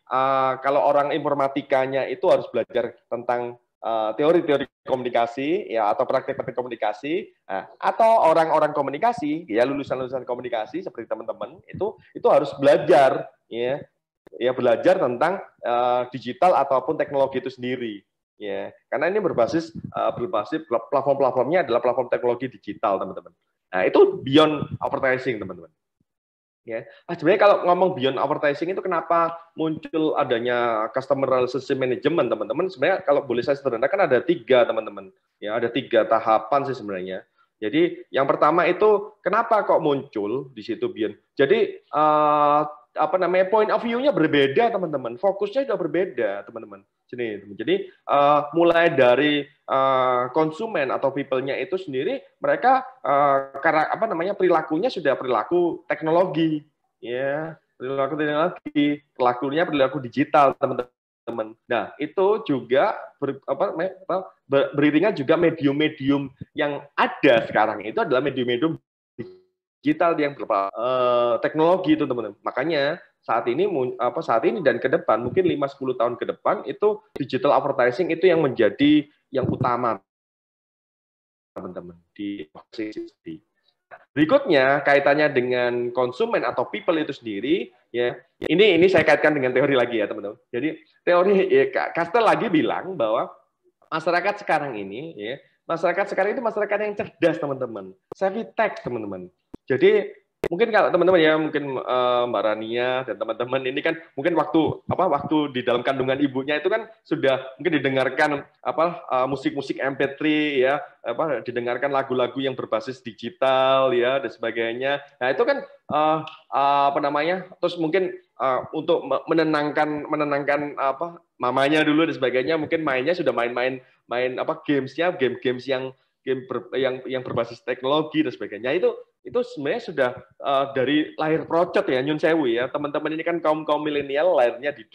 kalau orang informatikanya itu harus belajar tentang teori-teori komunikasi ya atau praktik-praktik komunikasi, atau orang-orang komunikasi ya lulusan komunikasi seperti teman-teman itu harus belajar ya belajar tentang digital ataupun teknologi itu sendiri ya karena ini berbasis platform-platformnya adalah platform teknologi digital teman-teman. Nah itu beyond advertising teman-teman ya. Sebenarnya kalau ngomong beyond advertising itu kenapa muncul adanya customer relationship management teman-teman, sebenarnya kalau boleh saya sederhanakan ada 3 teman-teman ya, ada 3 tahapan sih sebenarnya. Jadi yang pertama itu kenapa kok muncul di situ beyond, jadi point of view-nya berbeda teman-teman, fokusnya sudah berbeda teman-teman. Jadi mulai dari konsumen atau people-nya itu sendiri mereka perilakunya sudah perilaku teknologi ya, perilaku digital teman-teman. Nah itu juga beriringan juga medium-medium yang ada sekarang itu adalah medium-medium digital yang berupa teknologi itu teman-teman. Makanya saat ini dan ke depan mungkin 5-10 tahun ke depan itu digital advertising itu yang menjadi yang utama teman-teman di sisi. Berikutnya kaitannya dengan konsumen atau people itu sendiri ya. Ini saya kaitkan dengan teori lagi ya teman-teman. Jadi teori Kastel lagi bilang bahwa masyarakat sekarang ini ya, masyarakat sekarang itu masyarakat yang cerdas teman-teman. Savvy tech teman-teman. Jadi mungkin kalau teman-teman ya, mungkin Mbak Rania dan teman-teman ini kan mungkin waktu di dalam kandungan ibunya itu kan sudah mungkin didengarkan musik-musik MP3 ya, didengarkan lagu-lagu yang berbasis digital ya dan sebagainya. Nah, itu kan terus mungkin untuk menenangkan mamanya dulu dan sebagainya, mungkin mainnya sudah main gamesnya, game-games yang berbasis teknologi dan sebagainya. Itu sebenarnya sudah dari lahir procot ya, nyun sewu ya. Teman-teman ini kan kaum milenial lahirnya di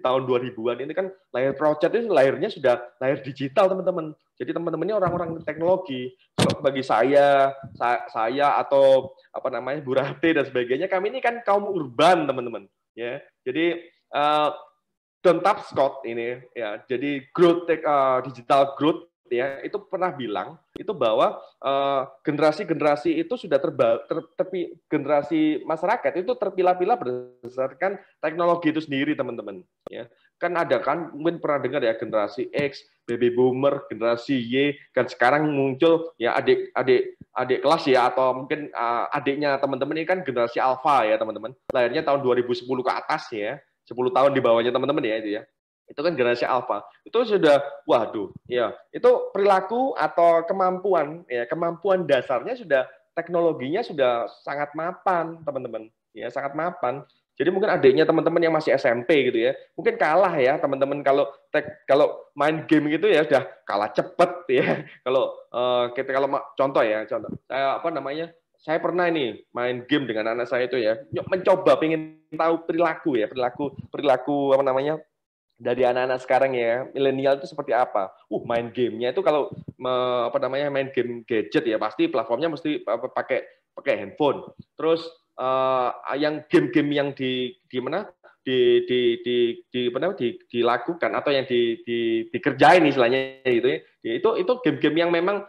tahun 2000-an ini kan lahir procot itu lahirnya sudah lahir digital teman-teman. Jadi teman-teman ini orang-orang teknologi. Kalau bagi saya atau Bu Rate dan sebagainya, kami ini kan kaum urban teman-teman ya. Jadi Don Tapscott ini ya, jadi digital growth ya, itu pernah bilang itu bahwa generasi-generasi itu sudah generasi masyarakat itu terpilah-pilah berdasarkan teknologi itu sendiri, teman-teman. Ya, kan ada kan mungkin pernah dengar ya generasi X, baby boomer, generasi Y, kan sekarang muncul ya adik kelas ya, atau mungkin adiknya teman-teman ini kan generasi alpha ya, teman-teman. Lahirnya tahun 2010 ke atas ya. 10 tahun di bawahnya teman-teman ya itu ya. Itu kan generasi alpha. Itu sudah waduh, ya. Itu perilaku atau kemampuan ya, kemampuan dasarnya sudah teknologinya sudah sangat mapan, teman-teman. Ya, sangat mapan. Jadi mungkin adiknya teman-teman yang masih SMP gitu ya. Mungkin kalah ya, teman-teman kalau main game gitu ya udah kalah cepet ya. Kalau contoh saya saya pernah ini main game dengan anak saya itu ya, mencoba pengen tahu perilaku dari anak-anak sekarang ya, milenial itu seperti apa. Main gamenya itu kalau main game gadget ya pasti platformnya mesti pakai handphone. Terus yang game-game yang dilakukan atau yang dikerjain istilahnya gitu ya. Itu game-game yang memang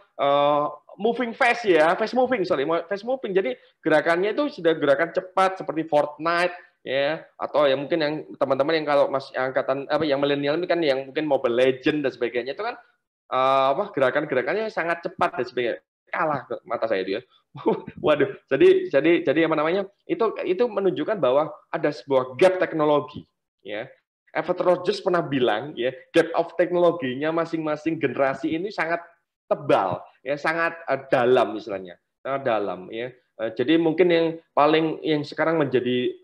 moving fast ya, fast moving. Jadi gerakannya itu sudah gerakan cepat seperti Fortnite ya, atau ya mungkin yang teman-teman yang kalau masih angkatan yang milenial ini kan yang mungkin Mobile Legend dan sebagainya itu kan gerakan-gerakannya sangat cepat dan sebagainya. Kalah ke mata saya itu ya. Waduh, jadi itu menunjukkan bahwa ada sebuah gap teknologi ya. Everett Rogers pernah bilang ya, gap of teknologinya masing-masing generasi ini sangat tebal ya, sangat dalam istilahnya, sangat dalam ya. Jadi mungkin yang sekarang menjadi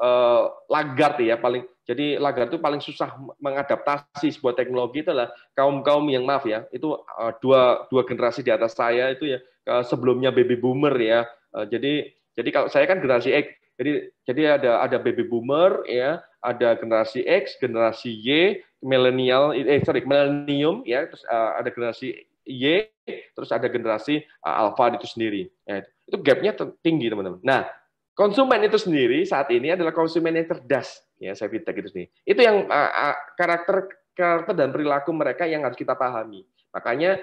laggard ya, jadi laggard itu paling susah mengadaptasi sebuah teknologi itu adalah kaum yang maaf ya, itu dua generasi di atas saya itu ya, sebelumnya baby boomer ya. Jadi kalau saya kan generasi X, jadi ada baby boomer ya, ada generasi X, generasi Y, millennium ya, terus ada generasi Y, terus ada generasi alpha itu sendiri. Ya, itu gapnya tinggi, teman-teman. Nah, konsumen itu sendiri saat ini adalah konsumen yang cerdas, ya, saya feedback itu sendiri. Itu yang karakter dan perilaku mereka yang harus kita pahami. Makanya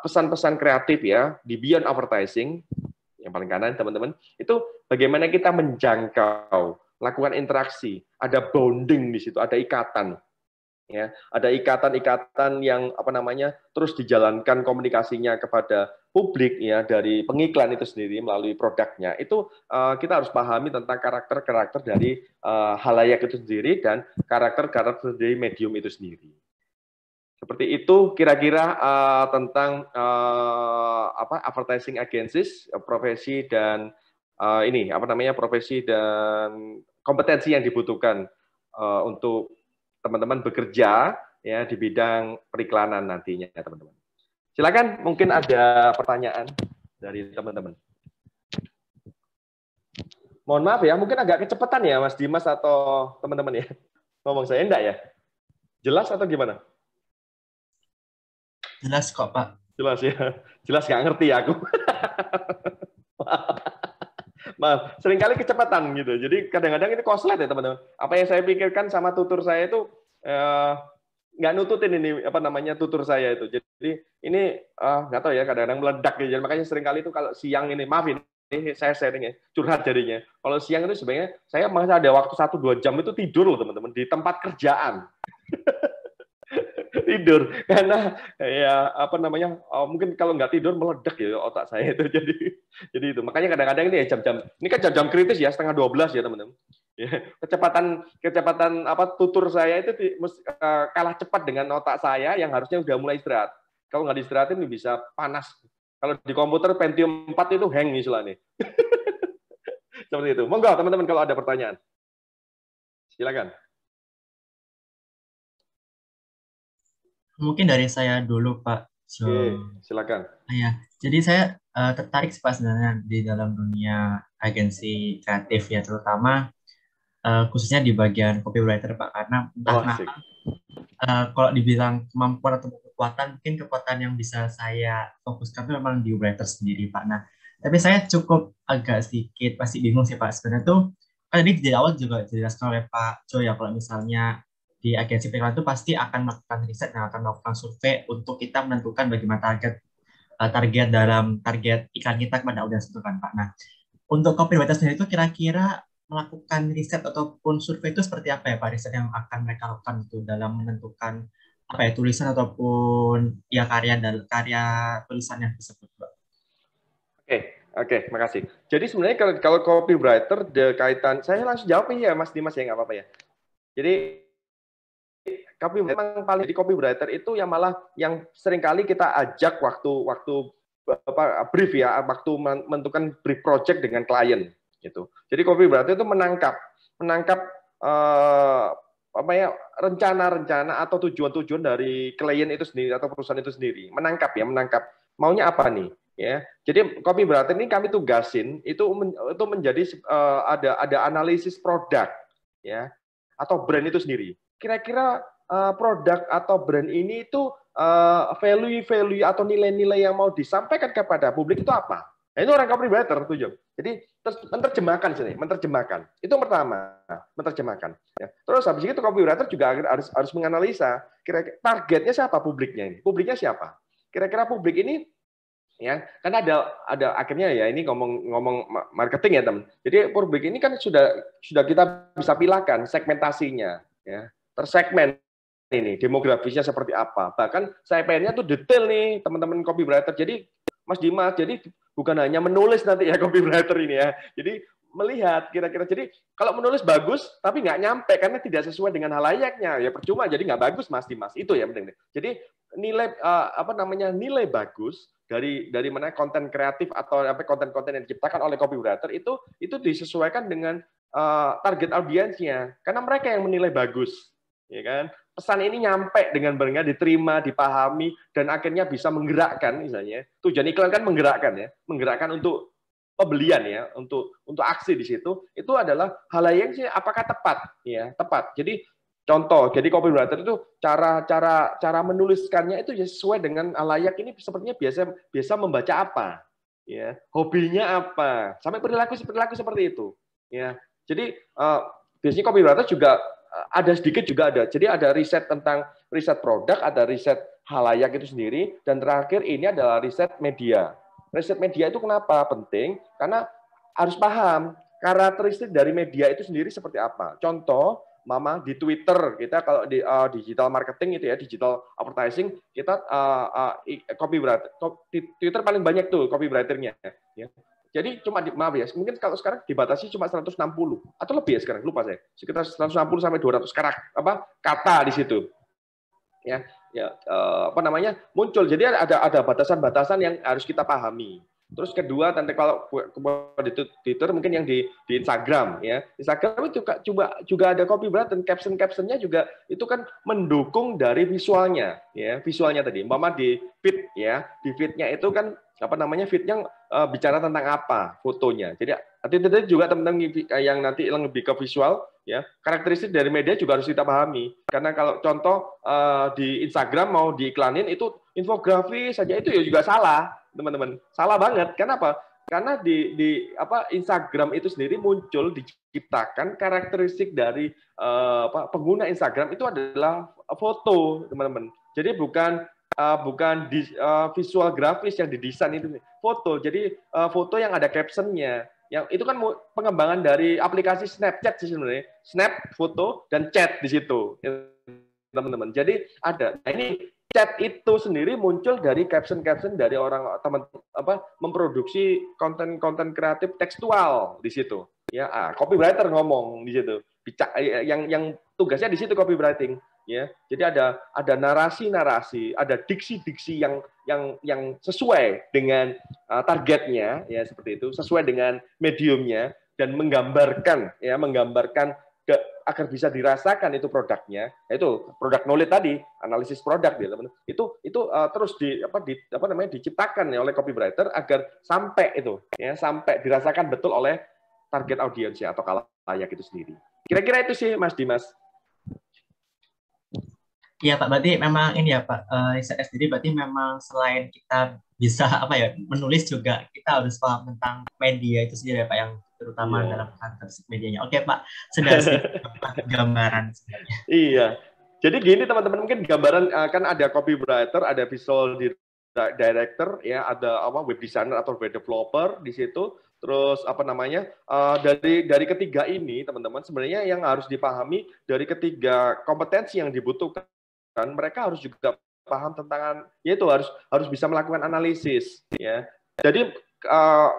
pesan-pesan kreatif ya di beyond advertising, yang paling kanan, teman-teman, itu bagaimana kita menjangkau, melakukan interaksi, ada bonding di situ, ada ikatan. Ya, ada ikatan-ikatan yang terus dijalankan komunikasinya kepada publik ya, dari pengiklan itu sendiri melalui produknya. Itu kita harus pahami tentang karakter-karakter dari halayak itu sendiri dan karakter-karakter dari medium itu sendiri. Seperti itu kira-kira tentang advertising agencies, profesi dan profesi dan kompetensi yang dibutuhkan untuk teman-teman bekerja ya di bidang periklanan nantinya, teman-teman. Silakan, mungkin ada pertanyaan dari teman-teman. Mohon maaf ya, mungkin agak kecepatan ya Mas Dimas atau teman-teman ya. Ngomong saya enggak ya? Jelas atau gimana? Jelas kok, Pak. Jelas ya. Jelas nggak ngerti ya aku. Maaf, seringkali kecepatan gitu. Jadi kadang-kadang itu koslet ya, teman-teman. Apa yang saya pikirkan sama tutur saya itu nggak nututin ini tutur saya itu. Jadi ini nggak tahu ya, kadang-kadang meledak gitu. Jadi makanya seringkali itu kalau siang ini, maaf ini saya sharing ya, curhat jadinya. Kalau siang itu sebenarnya saya masih ada waktu 1-2 jam itu tidur loh, teman-teman, di tempat kerjaan. Tidur karena ya mungkin kalau nggak tidur meledak ya otak saya itu, jadi itu makanya kadang-kadang ini ya jam-jam ini kan jam-jam kritis ya, 11:30 ya teman-teman ya, kecepatan tutur saya itu kalah cepat dengan otak saya yang harusnya udah mulai istirahat. Kalau nggak diistirahatin bisa panas. Kalau di komputer Pentium 4 itu hang istilahnya. Seperti itu. Monggo teman-teman kalau ada pertanyaan silakan. Mungkin dari saya dulu, Pak. Oke, silakan. Ya, jadi saya tertarik Pak sebenarnya di dalam dunia agensi kreatif ya, terutama khususnya di bagian copywriter, Pak, karena entah kalau dibilang kemampuan atau kekuatan, mungkin kekuatan yang bisa saya fokuskan itu memang di writer sendiri, Pak. Nah, tapi saya cukup agak sedikit masih bingung sih, Pak. Sebenarnya tuh kan tadi di awal juga dijelaskan oleh Pak Jo ya, kalau misalnya di agensi periklanan itu pasti akan melakukan riset dan akan melakukan survei untuk kita menentukan bagaimana target iklan kita kepada audiens itu kan Pak. Nah, untuk copywriter sendiri itu kira-kira melakukan riset ataupun survei itu seperti apa ya Pak, riset yang akan mereka lakukan itu dalam menentukan apa ya tulisan ataupun ya karya tulisan yang tersebut Pak. Oke, makasih. Jadi sebenarnya kalau copywriter kaitan, saya langsung jawab ya Mas Dimas ya, nggak apa-apa ya. Jadi copywriter itu yang malah yang seringkali kita ajak waktu brief ya, waktu menentukan brief project dengan klien gitu. Jadi copywriter itu menangkap rencana-rencana atau tujuan-tujuan dari klien itu sendiri atau perusahaan itu sendiri. Menangkap maunya apa nih ya. Jadi copywriter ini kami tugasin itu menjadi ada analisis produk ya atau brand itu sendiri. Kira-kira produk atau brand ini itu value atau nilai-nilai yang mau disampaikan kepada publik itu apa? Nah, itu orang copywriter tujuh. Jadi menerjemahkan. Itu pertama, menerjemahkan. Ya. Terus habis itu copywriter juga harus menganalisa kira-kira targetnya siapa publiknya ini. Publiknya siapa? Kira-kira publik ini ya, kan ada akhirnya ya ini ngomong marketing ya teman. Jadi publik ini kan sudah kita bisa pilahkan segmentasinya ya. Tersegmen ini demografisnya seperti apa. Bahkan saya pengennya tuh detail nih teman-teman copywriter. Jadi Mas Dimas, jadi bukan hanya menulis nanti ya copywriter ini ya. Jadi melihat kira-kira. Jadi kalau menulis bagus tapi nggak nyampe karena tidak sesuai dengan halayaknya ya percuma. Jadi nggak bagus Mas Dimas. Itu ya penting. Jadi nilai bagus dari mana konten kreatif atau konten-konten yang diciptakan oleh copywriter itu disesuaikan dengan target audiensnya karena mereka yang menilai bagus. Ya kan, pesan ini nyampe dengan benar, diterima, dipahami, dan akhirnya bisa menggerakkan, misalnya tujuan iklan kan menggerakkan untuk pembelian ya, untuk aksi di situ. Itu adalah halayak sih apakah tepat ya, tepat. Jadi contoh, jadi copywriter itu cara menuliskannya itu ya sesuai dengan halayak ini sepertinya biasa membaca apa ya, hobinya apa, sampai perilaku seperti itu ya. Jadi biasanya copywriter juga ada sedikit juga ada. Jadi ada riset tentang riset produk, ada riset halayak itu sendiri, dan terakhir ini adalah riset media. Riset media itu kenapa penting? Karena harus paham karakteristik dari media itu sendiri seperti apa. Contoh, Mama di Twitter kita kalau di digital marketing itu ya, digital advertising kita copywriter. Twitter paling banyak tuh copywriternya ya. Jadi cuma maaf ya, mungkin kalau sekarang dibatasi cuma 160 atau lebih ya sekarang, lupa saya. Sekitar 160 sampai 200 kata di situ. Ya muncul. Jadi ada batasan-batasan yang harus kita pahami. Terus kedua, nanti kalau di Twitter mungkin yang di Instagram ya. Instagram itu juga ada copywriter dan caption-captionnya juga itu kan mendukung dari visualnya ya. Visualnya tadi, umpama di feed ya. Di feed-nya itu kan feed-nya bicara tentang apa fotonya. Jadi nanti juga teman-teman yang nanti lebih ke visual ya, karakteristik dari media juga harus kita pahami. Karena kalau contoh di Instagram mau diiklanin itu infografis saja itu ya juga salah, teman-teman. Salah banget. Kenapa? Karena di Instagram itu sendiri muncul diciptakan karakteristik dari pengguna Instagram itu adalah foto, teman-teman. Jadi bukan visual grafis yang didesain itu foto. Jadi foto yang ada captionnya. Yang itu kan pengembangan dari aplikasi Snapchat sih sebenarnya. Snap, foto, dan chat di situ, teman-teman. Jadi ada. Nah, ini chat itu sendiri muncul dari caption-caption dari orang memproduksi konten kreatif tekstual di situ. Ya, copywriter ngomong di situ. Yang tugasnya di situ copywriting. Ya, jadi ada narasi-narasi, ada diksi-diksi yang sesuai dengan targetnya, ya seperti itu, sesuai dengan mediumnya dan menggambarkan agar bisa dirasakan itu produknya, itu produk knowledge tadi, analisis produk itu terus diciptakan ya oleh copywriter agar sampai dirasakan betul oleh target audiensnya atau khalayak itu sendiri. Kira-kira itu sih Mas Dimas. Iya Pak, berarti memang ini ya Pak, riset sendiri berarti memang selain kita bisa menulis juga kita harus paham tentang media itu sendiri ya Pak, yang terutama dalam karakteristik medianya. Oke Pak, sudah sih gambaran sebenarnya. Iya, Jadi gini teman-teman, mungkin gambaran kan ada copywriter, ada visual director, ya, ada web designer atau web developer di situ. Terus apa namanya, dari ketiga ini teman-teman, sebenarnya yang harus dipahami dari ketiga kompetensi yang dibutuhkan, mereka harus juga paham tentang, yaitu harus bisa melakukan analisis, ya. Jadi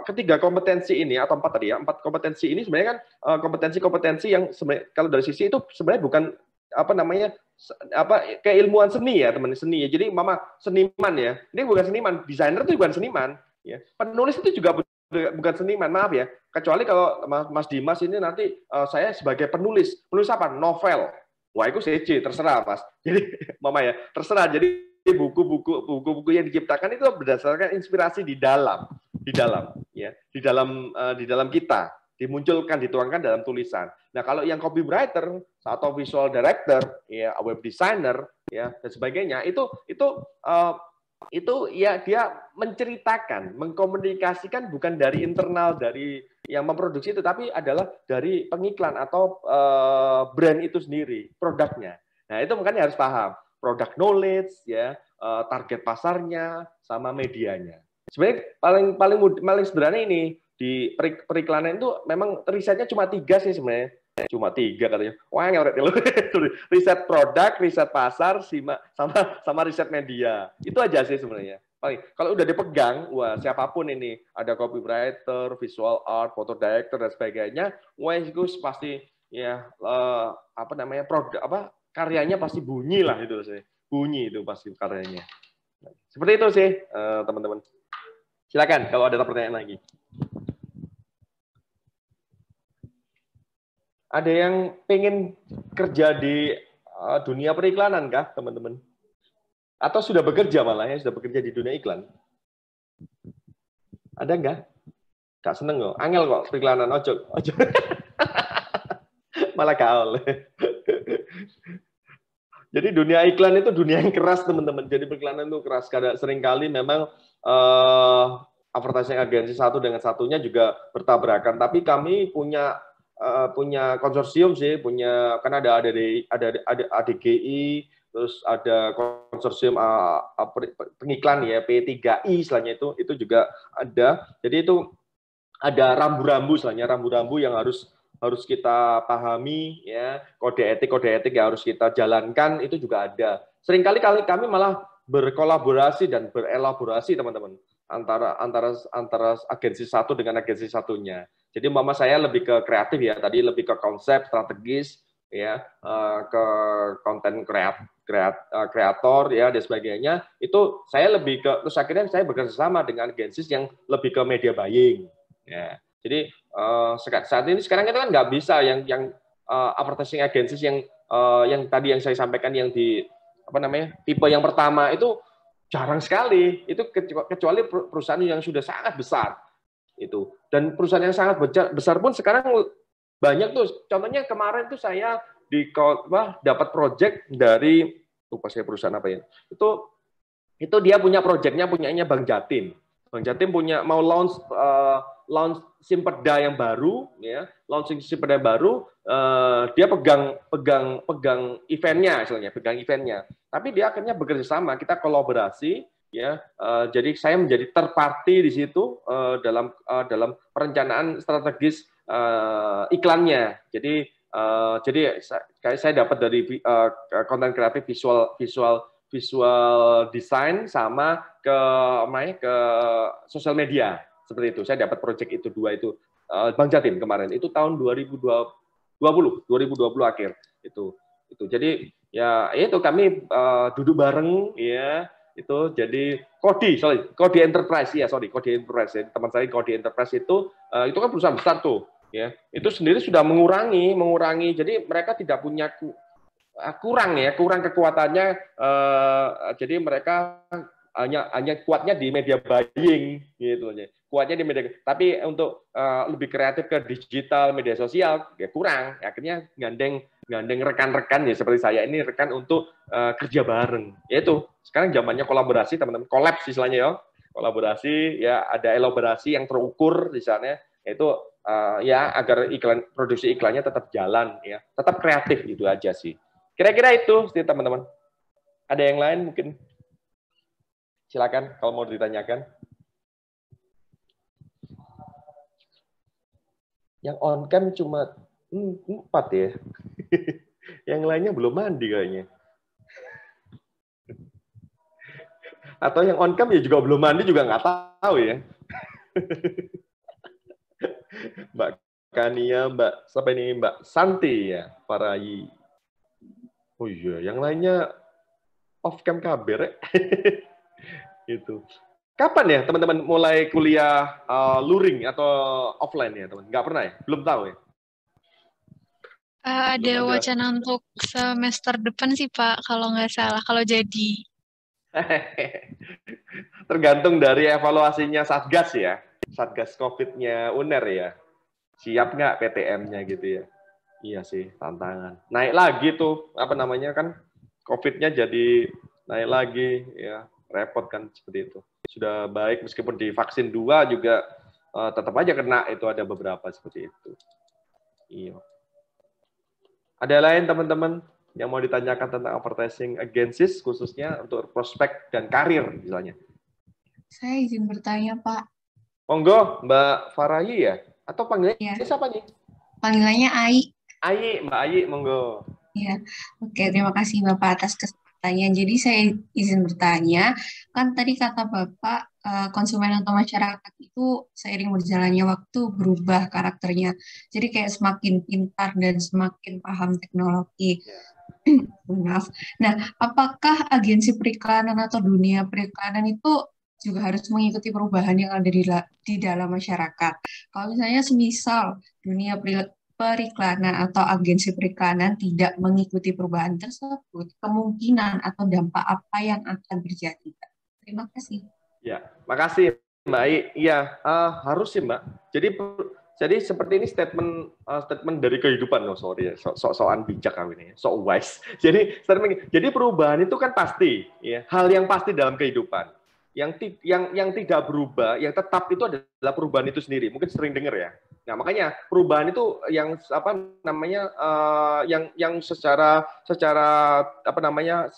ketiga kompetensi ini atau empat tadi ya, empat kompetensi ini sebenarnya kan kompetensi-kompetensi yang sebenarnya kalau dari sisi itu sebenarnya bukan keilmuan seni ya, teman, seni ya. Jadi mama seniman ya, ini bukan seniman, desainer itu bukan seniman ya, penulis itu juga bukan seniman, maaf ya, kecuali kalau Mas Dimas ini nanti saya sebagai penulis apa, novel, wah itu CC, terserah Mas. Jadi mama ya, terserah. Jadi buku-buku yang diciptakan itu berdasarkan inspirasi di dalam ya, di dalam kita, dimunculkan, dituangkan dalam tulisan. Nah, kalau yang copywriter atau visual director, ya, web designer, ya, dan sebagainya, itu ya dia menceritakan, mengkomunikasikan bukan dari internal dari yang memproduksi itu, tapi adalah dari pengiklan atau brand itu sendiri, produknya. Nah, itu makanya harus paham product knowledge, ya, target pasarnya, sama medianya. Sebenarnya paling sederhana ini di periklanan itu memang risetnya cuma 3 sih sebenarnya. Cuma 3 katanya. Wah, ngelet lu. Riset produk, riset pasar, sama riset media. Itu aja sih sebenarnya. Kalau udah dipegang, wah siapapun ini, ada copywriter, visual art, photo director dan sebagainya, wah itu pasti ya karyanya pasti bunyi lah itu sih. Bunyi itu pasti karyanya. Seperti itu sih, teman-teman. Silakan kalau ada pertanyaan lagi. Ada yang pengen kerja di dunia periklanan kah, teman-teman? Atau sudah bekerja malah ya, sudah bekerja di dunia iklan? Ada nggak? Gak seneng kok, angel kok periklanan, ojo. Malah gaul. Jadi dunia iklan itu dunia yang keras, teman-teman. Jadi periklanan itu keras. Karena seringkali memang advertising agensi satu dengan satunya juga bertabrakan. Tapi kami punya konsorsium sih, kan ada ADGI, terus ada konsorsium pengiklan ya, P3I istilahnya itu juga ada. Jadi itu ada rambu-rambu istilahnya, rambu-rambu yang harus kita pahami ya, kode etik yang harus kita jalankan itu juga ada. Seringkali kami malah berkolaborasi dan berelaborasi teman-teman antara agensi satu dengan agensi satunya. Jadi mama saya lebih ke kreatif ya, tadi lebih ke konsep strategis ya, ke konten kreator ya dan sebagainya. Itu saya lebih ke, terus akhirnya saya bekerja sama dengan agensi yang lebih ke media buying ya. Jadi saat ini sekarang itu kan nggak bisa yang advertising agencies yang tadi yang saya sampaikan yang di tipe yang pertama itu jarang sekali, itu kecuali perusahaan yang sudah sangat besar itu, dan perusahaan yang sangat besar pun sekarang banyak tuh. Contohnya kemarin tuh saya dapat project dari saya perusahaan apa ya, itu dia punya projectnya punyanya Bank Jatim. Bank Jatim mau launch Simpeda yang baru, ya, launching Simpeda yang baru, dia pegang eventnya, tapi dia akhirnya bekerja sama, kita kolaborasi, ya, jadi saya menjadi third party di situ dalam perencanaan strategis iklannya. Jadi saya dapat dari konten kreatif visual design sama ke sosial media. Seperti itu, saya dapat project itu 2 itu Bank Jatim kemarin. Itu tahun 2020 akhir itu. Jadi ya itu kami duduk bareng ya, itu jadi Kodi Enterprise ya, Kodi Enterprise. Teman saya Kodi Enterprise itu kan perusahaan besar tuh ya. Itu sendiri sudah mengurangi. Jadi mereka tidak punya kurang kekuatannya, jadi mereka hanya kuatnya di media buying gitu aja. Kuatnya di media, tapi untuk lebih kreatif ke digital, media sosial ya kurang. Akhirnya gandeng rekan-rekan ya seperti saya ini, rekan untuk kerja bareng. Yaitu sekarang zamannya kolaborasi, teman-teman, collab istilahnya ya. Kolaborasi ya, ada elaborasi yang terukur di sana, yaitu ya agar produksi iklannya tetap jalan ya, tetap kreatif, itu aja sih. Kira-kira itu sih teman-teman. Ada yang lain mungkin? Silakan kalau mau ditanyakan. Yang on cam cuma 4 ya. Yang lainnya belum mandi kayaknya. Atau yang on cam ya juga belum mandi juga nggak tahu ya. Mbak Kania, siapa ini? Mbak Santi ya, Parayi. Oh iya, yang lainnya off cam kabar. Itu. Kapan ya teman-teman mulai kuliah luring atau offline ya teman? Nggak pernah ya? Belum tahu ya? Ada wacana untuk semester depan sih Pak, kalau nggak salah, kalau jadi. Tergantung dari evaluasinya Satgas ya. Satgas COVID-nya UNER ya. Siap nggak PTM-nya gitu ya? Iya sih, tantangan. Naik lagi tuh, apa namanya kan, COVID-nya jadi naik lagi, ya repot kan seperti itu. Sudah baik, meskipun divaksin 2 juga tetap aja kena, itu ada beberapa seperti itu. Iya. Ada lain teman-teman yang mau ditanyakan tentang advertising agencies, khususnya untuk prospek dan karir misalnya? Saya izin bertanya, Pak. Monggo, Mbak Farayi ya? Atau panggilnya siapa nih? Panggilannya Ai. Ai, Mbak Ai, monggo. Ya, oke. Terima kasih Bapak atas kesempatannya. Jadi saya izin bertanya, kan tadi kata Bapak konsumen atau masyarakat itu seiring berjalannya waktu berubah karakternya. Jadi kayak semakin pintar dan semakin paham teknologi. Maaf. Nah, apakah agensi periklanan atau dunia periklanan itu juga harus mengikuti perubahan yang ada di dalam masyarakat? Kalau misalnya semisal dunia periklanan atau agensi periklanan tidak mengikuti perubahan tersebut, kemungkinan atau dampak apa yang akan terjadi? Terima kasih. Ya, makasih Mbak Ai. Iya, harus sih Mbak. Jadi seperti ini statement dari kehidupan, sorry ya, sok-sokan bijak kami ini, sok wise. Jadi perubahan itu kan pasti, ya, hal yang pasti dalam kehidupan. Yang tidak berubah, yang tetap itu adalah perubahan itu sendiri. Mungkin sering dengar ya. Nah, makanya perubahan itu yang apa namanya yang secara apa namanya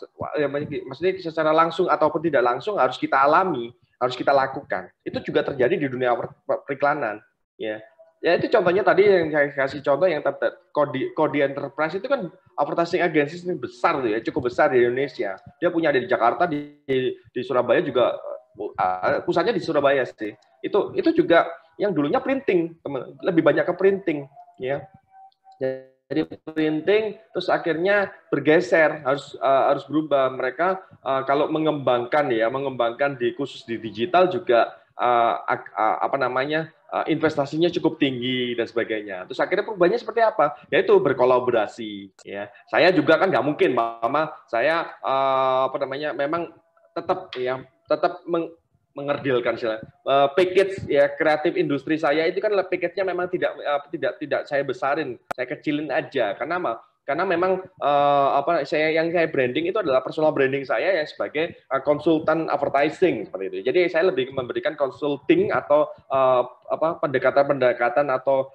maksudnya secara langsung ataupun tidak langsung harus kita alami, harus kita lakukan. Itu juga terjadi di dunia periklanan, ya. Ya itu contohnya tadi yang saya kasih contoh yang Kodi Enterprise itu kan advertising agency ini besar tuh ya, cukup besar di Indonesia. Dia punya di Jakarta, di Surabaya juga, pusatnya di Surabaya sih. Itu juga yang dulunya printing, teman, lebih banyak ke printing, ya. Jadi printing, terus akhirnya bergeser, harus berubah. Mereka kalau mengembangkan di khusus di digital juga apa namanya investasinya cukup tinggi dan sebagainya. Terus akhirnya perubahannya seperti apa? Yaitu berkolaborasi. Ya, saya juga kan nggak mungkin, Mama. Saya apa namanya memang tetap mengerdilkan package ya kreatif industri saya itu kan package-nya memang tidak saya besarin, saya kecilin aja. Karena apa? Karena memang yang saya branding itu adalah personal branding saya yang sebagai konsultan advertising seperti itu. Jadi saya lebih memberikan consulting atau pendekatan atau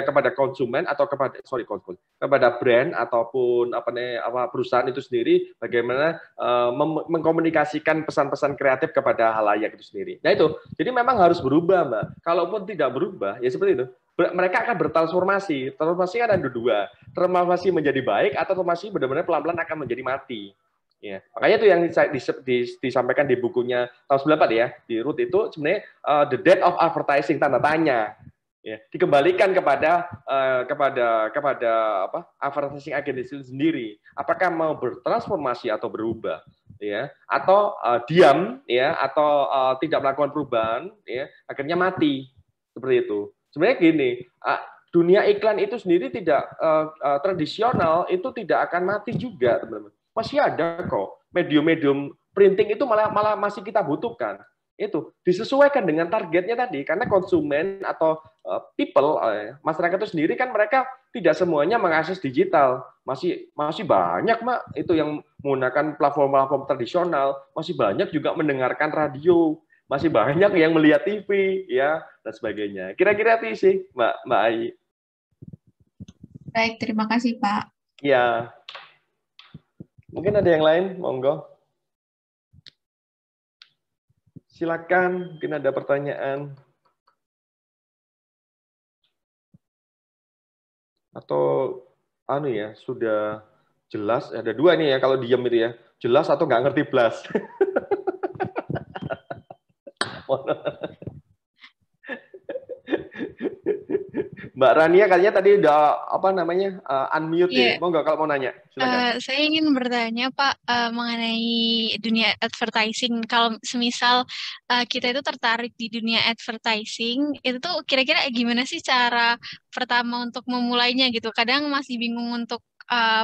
kepada konsumen atau kepada brand ataupun perusahaan itu sendiri, bagaimana mengkomunikasikan pesan-pesan kreatif kepada halayak itu sendiri. Nah itu, jadi memang harus berubah, Mbak. Kalaupun tidak berubah, ya seperti itu. Mereka akan bertransformasi. Transformasi kan ada dua. Transformasi menjadi baik atau transformasi benar-benar pelan-pelan akan menjadi mati. Ya, makanya itu yang disampaikan di bukunya tahun 94 ya, di Root itu sebenarnya The Death of Advertising, tanda tanya. Ya, dikembalikan kepada advertising agency itu sendiri. Apakah mau bertransformasi atau berubah? Ya, atau diam ya, atau tidak melakukan perubahan ya, akhirnya mati. Seperti itu. Sebenarnya gini, dunia iklan itu sendiri tidak tradisional, itu tidak akan mati juga, teman-teman. Masih ada kok. Medium-medium printing itu malah masih kita butuhkan. Itu disesuaikan dengan targetnya tadi, karena konsumen atau people, masyarakat itu sendiri kan mereka tidak semuanya mengakses digital. Masih banyak, Mak, itu yang menggunakan platform-platform tradisional, masih banyak juga mendengarkan radio. Masih banyak yang melihat TV, ya, dan sebagainya. Kira-kira itu sih, Mbak Ai. Baik, terima kasih Pak. Ya, mungkin ada yang lain, monggo. Silakan, mungkin ada pertanyaan. Atau sudah jelas, ada dua nih ya kalau diem itu ya, jelas atau nggak ngerti blas. Mbak Rania kayaknya tadi udah unmute ya. Monggo kalau mau nanya, silakan. Saya ingin bertanya Pak mengenai dunia advertising. Kalau semisal kita itu tertarik di dunia advertising, itu tuh kira-kira gimana sih cara pertama untuk memulainya gitu? Kadang masih bingung untuk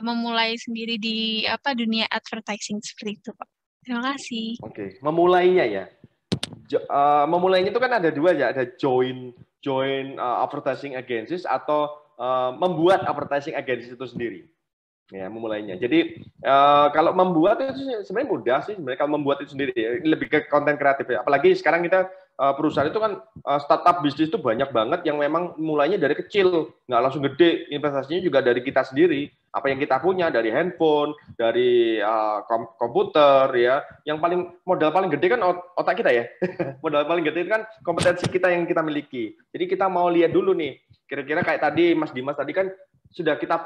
memulai sendiri di dunia advertising seperti itu Pak. Terima kasih. Oke, memulainya ya. Memulainya itu kan ada dua ya, ada join advertising agencies atau membuat advertising agencies itu sendiri. Ya, memulainya. Jadi kalau membuat itu sebenarnya mudah sih. Sebenarnya kalau membuat itu sendiri ya, lebih ke konten kreatif ya. Apalagi sekarang kita perusahaan itu kan startup bisnis itu banyak banget yang memang mulainya dari kecil, nggak langsung gede. Investasinya juga dari kita sendiri. Apa yang kita punya dari handphone, dari komputer ya. Yang modal paling gede kan otak kita ya. Modal paling gede itu kan kompetensi kita yang kita miliki. Jadi kita mau lihat dulu nih. Kira-kira kayak tadi Mas Dimas tadi kan sudah kita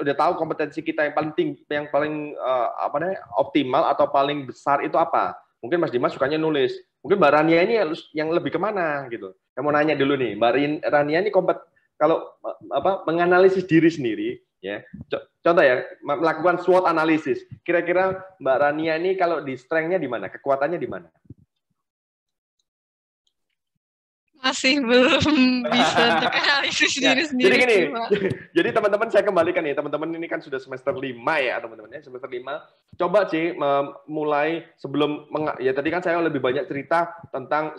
udah tahu kompetensi kita yang paling optimal atau paling besar itu apa. Mungkin Mas Dimas sukanya nulis. Mungkin Mbak Rania ini yang lebih kemana gitu. Saya mau nanya dulu nih, Mbak Rania ini kalau menganalisis diri sendiri, ya. Contoh ya, melakukan SWOT analisis. Kira-kira Mbak Rania ini kalau di strength-nya di mana? Kekuatannya di mana? Masih belum bisa untuk analisis diri sendiri. Jadi gini, jadi teman-teman saya kembalikan nih, teman-teman ini kan sudah semester 5 ya, teman-teman ya, semester 5. Coba sih mulai sebelum ya tadi kan saya lebih banyak cerita tentang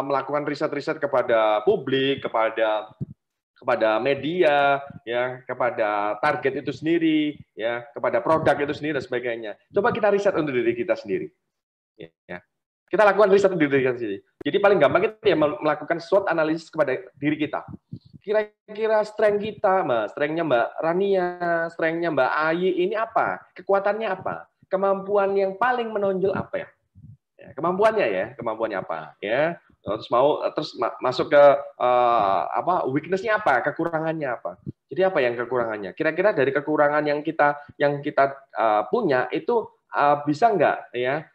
melakukan riset-riset kepada publik, kepada media, ya, kepada target itu sendiri, ya, kepada produk itu sendiri dan sebagainya. Coba kita riset untuk diri kita sendiri. Ya. Kita lakukan riset untuk diri kita sendiri. Jadi paling gampang itu ya melakukan SWOT analisis kepada diri kita. Kira-kira strength kita, strength-nya Mbak Rania, strength-nya Mbak Ayi ini apa? Kekuatannya apa? Kemampuan yang paling menonjol apa ya? Kemampuannya apa? Ya. Terus masuk ke weakness-nya apa? Kekurangannya apa? Jadi apa yang kekurangannya? Kira-kira dari kekurangan yang kita punya itu bisa nggak ya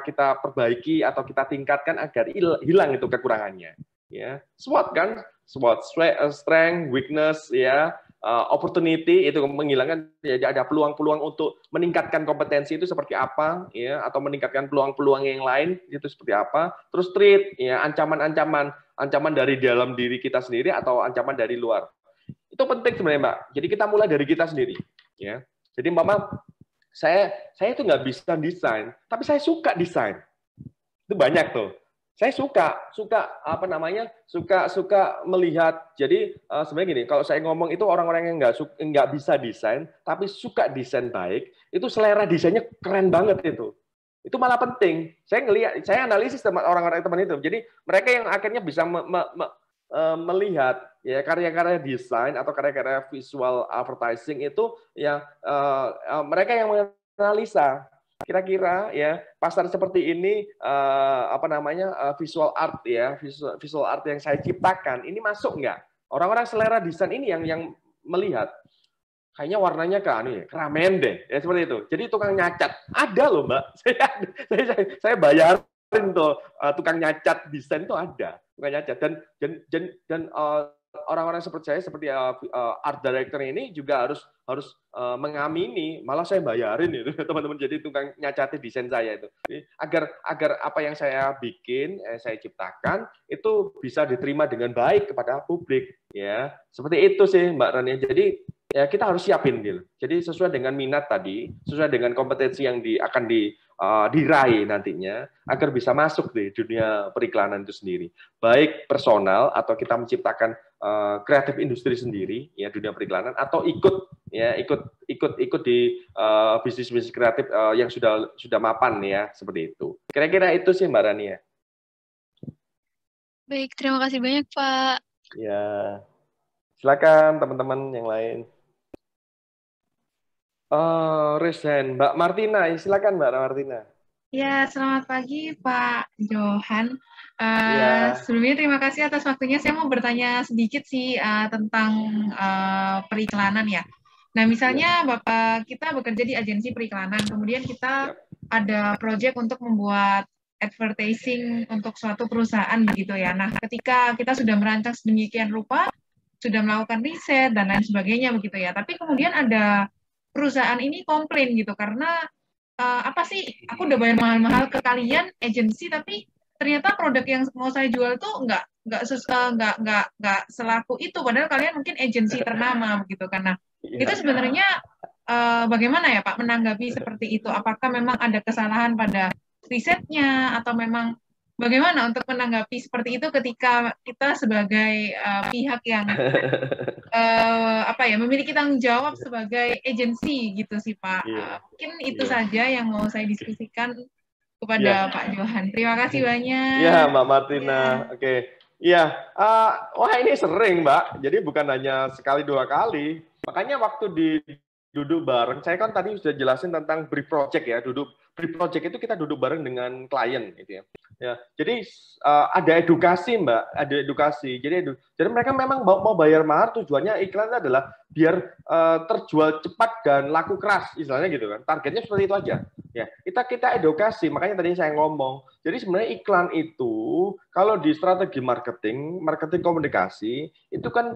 kita perbaiki atau kita tingkatkan agar hilang itu kekurangannya ya. SWOT kan, SWOT strength, weakness ya, opportunity itu menghilangkan ya, ada peluang-peluang untuk meningkatkan kompetensi itu seperti apa ya, atau meningkatkan peluang-peluang yang lain itu seperti apa. Terus threat ya, ancaman dari dalam diri kita sendiri atau ancaman dari luar. Itu penting sebenarnya Mbak. Jadi kita mulai dari kita sendiri ya. Jadi saya itu nggak bisa desain, tapi saya suka desain. Itu banyak tuh. Saya suka melihat. Jadi sebenarnya gini, kalau saya ngomong itu orang-orang yang nggak bisa desain, tapi suka desain baik, itu selera desainnya keren banget itu. Itu malah penting. Saya analisis orang-orang teman itu. Jadi mereka yang akhirnya bisa melihat ya karya-karya desain atau karya-karya visual advertising itu ya mereka yang menganalisa kira-kira ya pasar seperti ini visual art ya visual art yang saya ciptakan ini masuk nggak, orang-orang selera desain ini yang melihat kayaknya warnanya keramen deh ya seperti itu. Jadi tukang nyacat ada loh Mbak, saya bayarin tuh tukang nyacat desain itu ada. Bukan nyacat dan orang-orang seperti saya seperti art director ini juga harus mengamini, malah saya bayarin itu teman-teman jadi tukang nyacati desain saya itu. Jadi, agar apa yang saya bikin, saya ciptakan itu bisa diterima dengan baik kepada publik ya. Seperti itu sih Mbak Rania. Jadi ya kita harus siapin gitu. Jadi sesuai dengan minat tadi, sesuai dengan kompetensi yang akan diraih nantinya agar bisa masuk di dunia periklanan itu sendiri. Baik personal atau kita menciptakan kreatif industri sendiri ya dunia periklanan atau ikut di bisnis kreatif yang sudah mapan ya seperti itu. Kira-kira itu sih Mbak Rania. Baik, terima kasih banyak Pak. Ya, silakan teman-teman yang lain. Resen, Mbak Martina, silakan Mbak Martina. Ya, selamat pagi Pak Johan. Ya. Sebelumnya terima kasih atas waktunya. Saya mau bertanya sedikit sih tentang periklanan ya. Nah, misalnya Bapak kita bekerja di agensi periklanan, kemudian kita ada proyek untuk membuat advertising untuk suatu perusahaan begitu ya. Nah, ketika kita sudah merancang sedemikian rupa, sudah melakukan riset dan lain sebagainya begitu ya. Tapi kemudian ada perusahaan ini komplain gitu karena apa sih, aku udah bayar mahal-mahal ke kalian agensi, tapi ternyata produk yang mau saya jual tuh nggak selaku itu, padahal kalian mungkin agensi ternama begitu karena itu sebenarnya bagaimana ya Pak menanggapi seperti itu? Apakah memang ada kesalahan pada risetnya atau memang bagaimana untuk menanggapi seperti itu ketika kita sebagai pihak yang memiliki tanggung jawab sebagai agensi gitu sih Pak. Mungkin itu saja yang mau saya diskusikan kepada Pak Johan. Terima kasih banyak. Iya, Mbak Martina. Oke. Iya. Wah, ini sering, Mbak. Jadi bukan hanya sekali dua kali. Makanya waktu duduk bareng, saya kan tadi sudah jelasin tentang brief project ya. Brief project itu kita duduk bareng dengan klien gitu ya. Ya, jadi ada edukasi Mbak, ada edukasi. Jadi mereka memang mau bayar mahal, tujuannya iklan adalah biar terjual cepat dan laku keras, istilahnya gitu kan. Targetnya seperti itu aja. Ya, kita edukasi. Makanya tadi saya ngomong. Jadi sebenarnya iklan itu kalau di strategi marketing komunikasi itu kan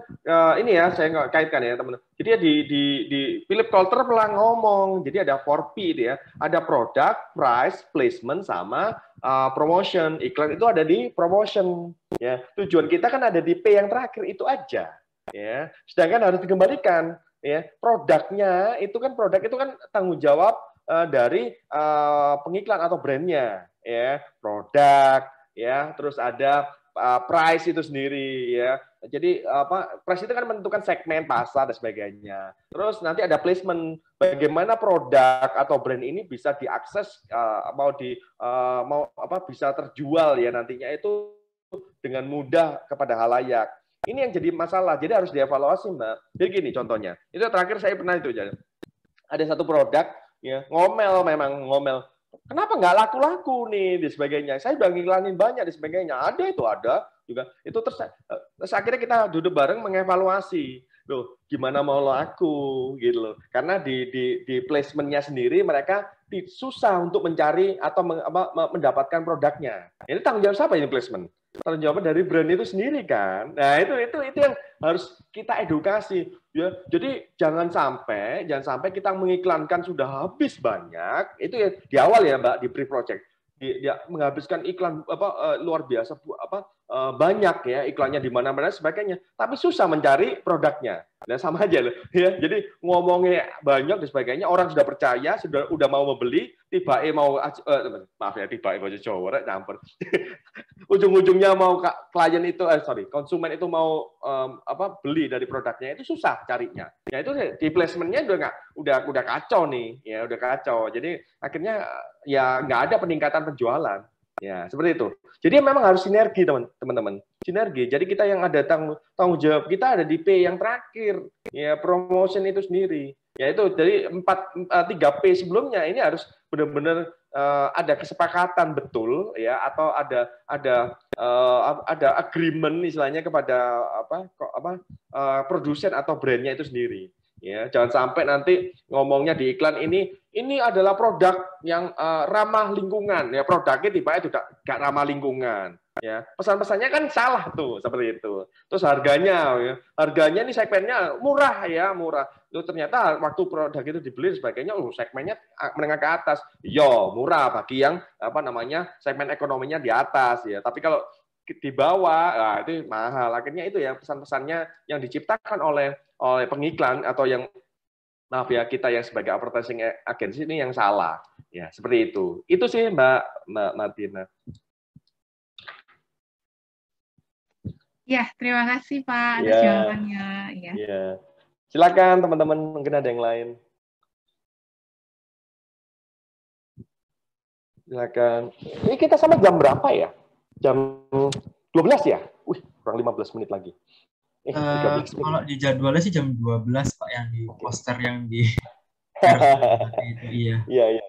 ini ya saya kaitkan ya teman-teman. Jadi ya di Philip Kotler pernah ngomong. Jadi ada 4P itu ya. Ada product, price, placement sama promotion. Iklan itu ada di promotion ya. Tujuan kita kan ada di P yang terakhir itu aja ya. Sedangkan harus dikembalikan ya. Produk itu kan tanggung jawab dari pengiklan atau brandnya ya. Produk ya, terus ada price itu sendiri ya. Jadi price itu kan menentukan segmen pasar dan sebagainya. Terus nanti ada placement, bagaimana produk atau brand ini bisa diakses bisa terjual ya nantinya itu dengan mudah kepada halayak. Ini yang jadi masalah. Jadi harus dievaluasi, Mbak. Jadi gini contohnya. Itu terakhir saya pernah itu jadi. Ada satu produk ya, ngomel. Kenapa nggak laku-laku nih, dan sebagainya. Saya udah ngiklanin banyak, dan sebagainya. Ada juga. Itu terus akhirnya kita duduk bareng mengevaluasi. Loh, gimana mau laku, gitu loh. Karena di placement-nya sendiri, mereka susah untuk mencari atau mendapatkan produknya. Ini tanggung jawab siapa ini placement? Tanggung jawab dari brand itu sendiri kan. Nah, itu yang harus kita edukasi ya. Jadi jangan sampai kita mengiklankan sudah habis banyak. Itu ya di awal ya, Mbak, di pre-project. Dia menghabiskan iklan luar biasa banyak ya, iklannya di mana-mana sebagainya. Tapi susah mencari produknya. Nah, sama aja loh ya. Jadi ngomongnya banyak dan sebagainya, orang sudah percaya, udah mau membeli, bahasa Jawa campur. Ujung-ujungnya mau klien itu konsumen itu mau beli dari produknya, itu susah carinya. Ya itu di placement-nya udah kacau nih, ya udah kacau. Jadi akhirnya ya nggak ada peningkatan penjualan. Ya, seperti itu. Jadi memang harus sinergi, teman-teman. Sinergi. Jadi kita yang ada tanggung jawab kita ada di P yang terakhir. Ya, promotion itu sendiri. Ya itu dari 3P sebelumnya ini harus benar-benar ada kesepakatan betul ya, atau ada agreement istilahnya kepada produsen atau brandnya itu sendiri. Ya, jangan sampai nanti ngomongnya di iklan ini adalah produk yang ramah lingkungan. Ya, produknya tiba-tiba itu nggak ramah lingkungan. Ya, pesan-pesannya kan salah tuh seperti itu. Terus harganya ini segmennya murah ya, murah. Itu ternyata waktu produk itu dibeli sebagainya, segmennya menengah ke atas. Yo, murah bagi yang segmen ekonominya di atas ya. Tapi kalau di bawah, itu mahal. Akhirnya itu ya pesan-pesannya yang diciptakan oleh pengiklan atau yang kita yang sebagai advertising agency ini yang salah. Ya, seperti itu. Itu sih Mbak Martina. Ya, terima kasih Pak atas jawabannya. Ya. Silakan teman-teman, mungkin ada yang lain. Silakan. Ini kita sampai jam berapa ya? Jam 12 ya? Wih, kurang 15 menit lagi. 13 menit. Kalau di jadwalnya sih jam 12 Pak, yang di poster yang di itu. Iya.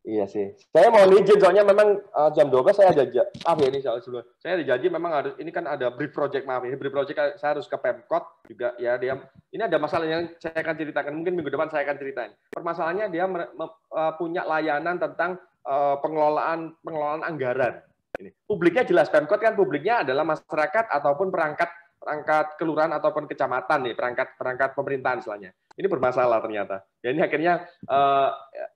Iya sih. Saya mau izin soalnya memang jam 12 saya ada maaf ya ini sebelum. Saya ada janji memang harus ini kan ada brief project maaf ya. Brief project saya harus ke Pemkot juga ya dia. Ini ada masalah yang saya akan ceritakan. Mungkin minggu depan saya akan ceritain. Permasalahannya dia punya layanan tentang pengelolaan anggaran. Ini. Publiknya jelas Pemkot kan publiknya adalah masyarakat ataupun perangkat kelurahan ataupun kecamatan nih, perangkat pemerintahan istilahnya. Ini bermasalah ternyata. Ya ini akhirnya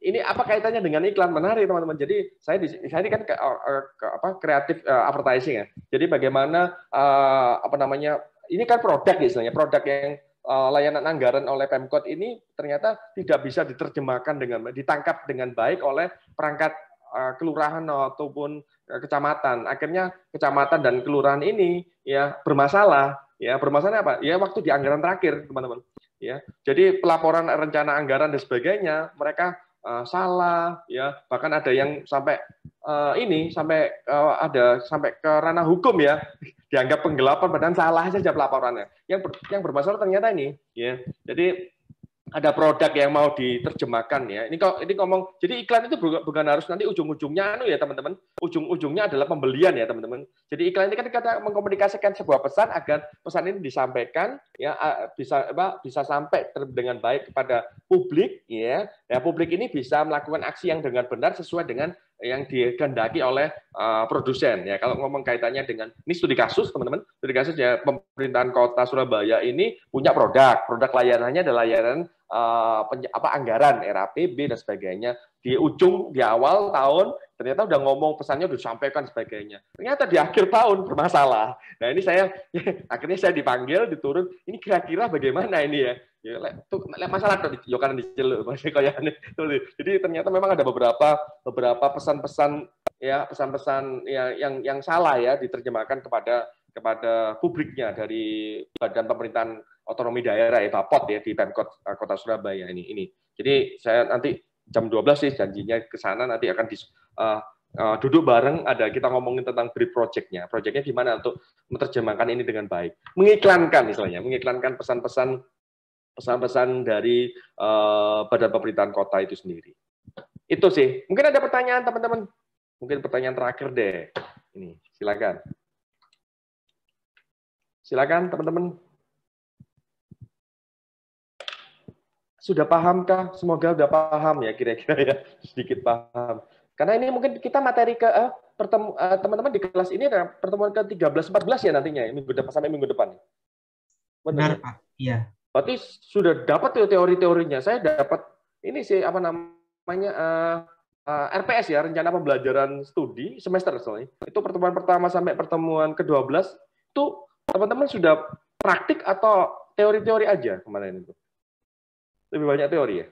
ini apa kaitannya dengan iklan? Menarik teman-teman. Jadi saya ini kan kreatif advertising ya. Jadi bagaimana ini kan produk istilahnya, produk yang layanan anggaran oleh Pemkot ini ternyata tidak bisa diterjemahkan ditangkap dengan baik oleh perangkat kelurahan ataupun kecamatan. Akhirnya kecamatan dan kelurahan ini ya bermasalah. Ya bermasalahnya apa? Ya waktu di anggaran terakhir teman-teman. Ya, jadi pelaporan rencana anggaran dan sebagainya mereka salah, ya bahkan ada yang sampai sampai ke ranah hukum ya, dianggap penggelapan padahal salah saja pelaporannya. Yang bermasalah ternyata ini, ya. Jadi ada produk yang mau diterjemahkan ya. Ini ngomong, jadi iklan itu bukan harus nanti ujung-ujungnya ya teman-teman. Ujung-ujungnya adalah pembelian ya teman-teman. Jadi iklan ini kan kita mengkomunikasikan sebuah pesan agar pesan ini disampaikan ya bisa sampai dengan baik kepada publik ya. Ya publik ini bisa melakukan aksi yang dengan benar sesuai dengan yang dikehendaki oleh produsen ya. Kalau ngomong kaitannya dengan ini studi kasus teman-teman, studi kasus ya pemerintahan Kota Surabaya ini punya produk layanannya adalah layanan anggaran RAPB dan sebagainya. Di awal tahun ternyata udah ngomong pesannya udah disampaikan sebagainya. Ternyata di akhir tahun bermasalah. Nah ini akhirnya saya dipanggil, diturun. Ini kira-kira bagaimana ini ya? Ya, masalah Yokan diceluk jadi ternyata memang ada beberapa pesan-pesan ya yang salah ya diterjemahkan kepada publiknya dari Badan Pemerintahan Otonomi Daerah ya Bapot ya di Pemkot Kota Surabaya ini. Jadi saya nanti jam 12 sih janjinya ke sana, nanti akan duduk bareng, kita ngomongin tentang brief project-nya. Project-nya gimana untuk menerjemahkan ini dengan baik. Mengiklankan pesan-pesan dari Badan Pemerintahan Kota itu sendiri. Itu sih. Mungkin ada pertanyaan teman-teman. Mungkin pertanyaan terakhir deh. Ini, silakan. Silakan teman-teman. Sudah pahamkah? Semoga sudah paham ya kira-kira ya, sedikit paham. Karena ini mungkin kita materi ke teman-teman di kelas ini ada pertemuan ke 13-14 ya nantinya minggu depan sampai minggu depan. Benar Pak. Iya. Berarti sudah dapat teori-teorinya. Saya dapat ini sih apa namanya RPS ya, rencana pembelajaran studi semester soalnya. Itu pertemuan pertama sampai pertemuan ke-12 itu teman-teman sudah praktik atau teori-teori aja kemarin itu? Lebih banyak teori ya?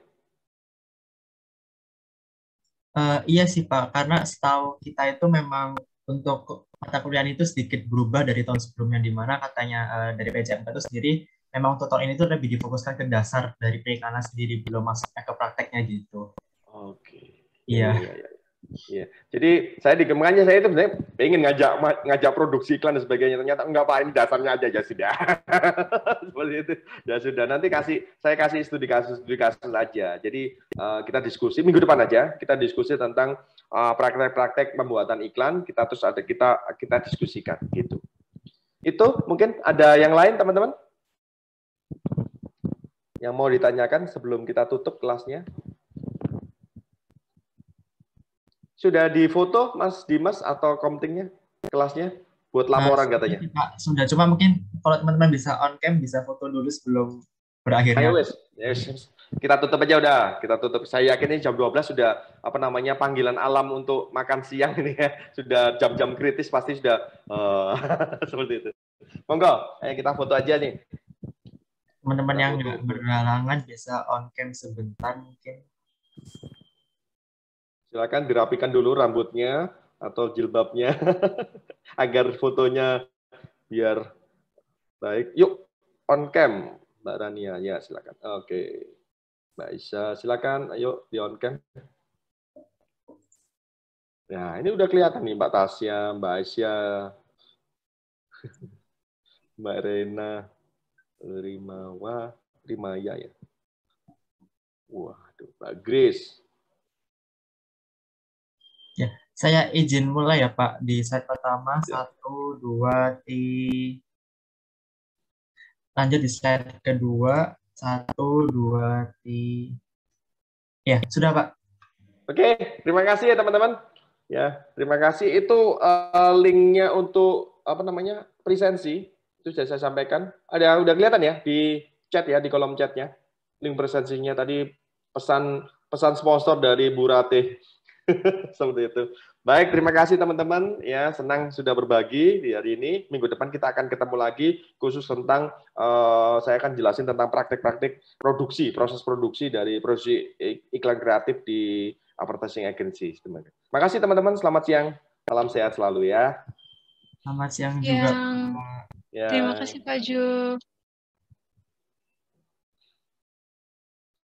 Iya sih Pak, karena setahu kita itu memang untuk mata kuliah itu sedikit berubah dari tahun sebelumnya, di mana katanya dari PJMK itu sendiri memang untuk tahun ini tuh lebih difokuskan ke dasar dari periklanan sendiri, belum masuknya ke prakteknya gitu. Oke. Iya. Iya. Jadi saya dikembangkannya saya itu sebenarnya pengen ngajak produksi iklan dan sebagainya, ternyata enggak Pak, ini dasarnya aja ya sudah. Seperti itu. Ya sudah, nanti saya kasih studi kasus aja. Jadi kita diskusi minggu depan aja, kita diskusi tentang praktek-praktek pembuatan iklan, kita diskusikan gitu. Itu mungkin ada yang lain teman-teman? Yang mau ditanyakan sebelum kita tutup kelasnya? Sudah difoto Mas Dimas atau komtingnya kelasnya buat laporan katanya? Pak, sudah, cuma mungkin kalau teman-teman bisa on cam bisa foto dulu sebelum berakhirnya. Ayo yes. Kita tutup aja udah, kita tutup. Saya yakin ini jam 12 sudah panggilan alam untuk makan siang ini ya. Sudah jam-jam kritis pasti sudah seperti itu. Monggo, ayo kita foto aja nih. Teman-teman yang nggak berhalangan bisa on cam sebentar mungkin. Silakan dirapikan dulu rambutnya atau jilbabnya agar fotonya biar baik. Yuk, on cam, Mbak Rania. Ya, silakan. Oke. Mbak Isya, silakan. Ayo, di on cam. Nah, ini udah kelihatan nih Mbak Tasya, Mbak Aisyah. Mbak Rena Rimaya ya. Waduh, Mbak Grace. Ya, saya izin mulai ya Pak di slide pertama. Ya. 1, 2, 3. Lanjut di slide kedua. 1, 2, 3. Ya, sudah Pak. Oke, terima kasih ya teman-teman. Ya, terima kasih. Itu linknya untuk apa namanya presensi itu sudah saya sampaikan. Ada udah kelihatan ya di chat ya, di kolom chatnya. Link presensinya tadi pesan sponsor dari Bu Ratih. Seperti itu. Baik, terima kasih teman-teman. Ya, senang sudah berbagi di hari ini. Minggu depan kita akan ketemu lagi khusus tentang saya akan jelasin tentang praktik-praktik produksi, proses produksi dari produksi iklan kreatif di advertising agency. Terima kasih teman-teman. Selamat siang. Salam sehat selalu ya. Selamat siang juga. Ya. Terima kasih Pak Jo.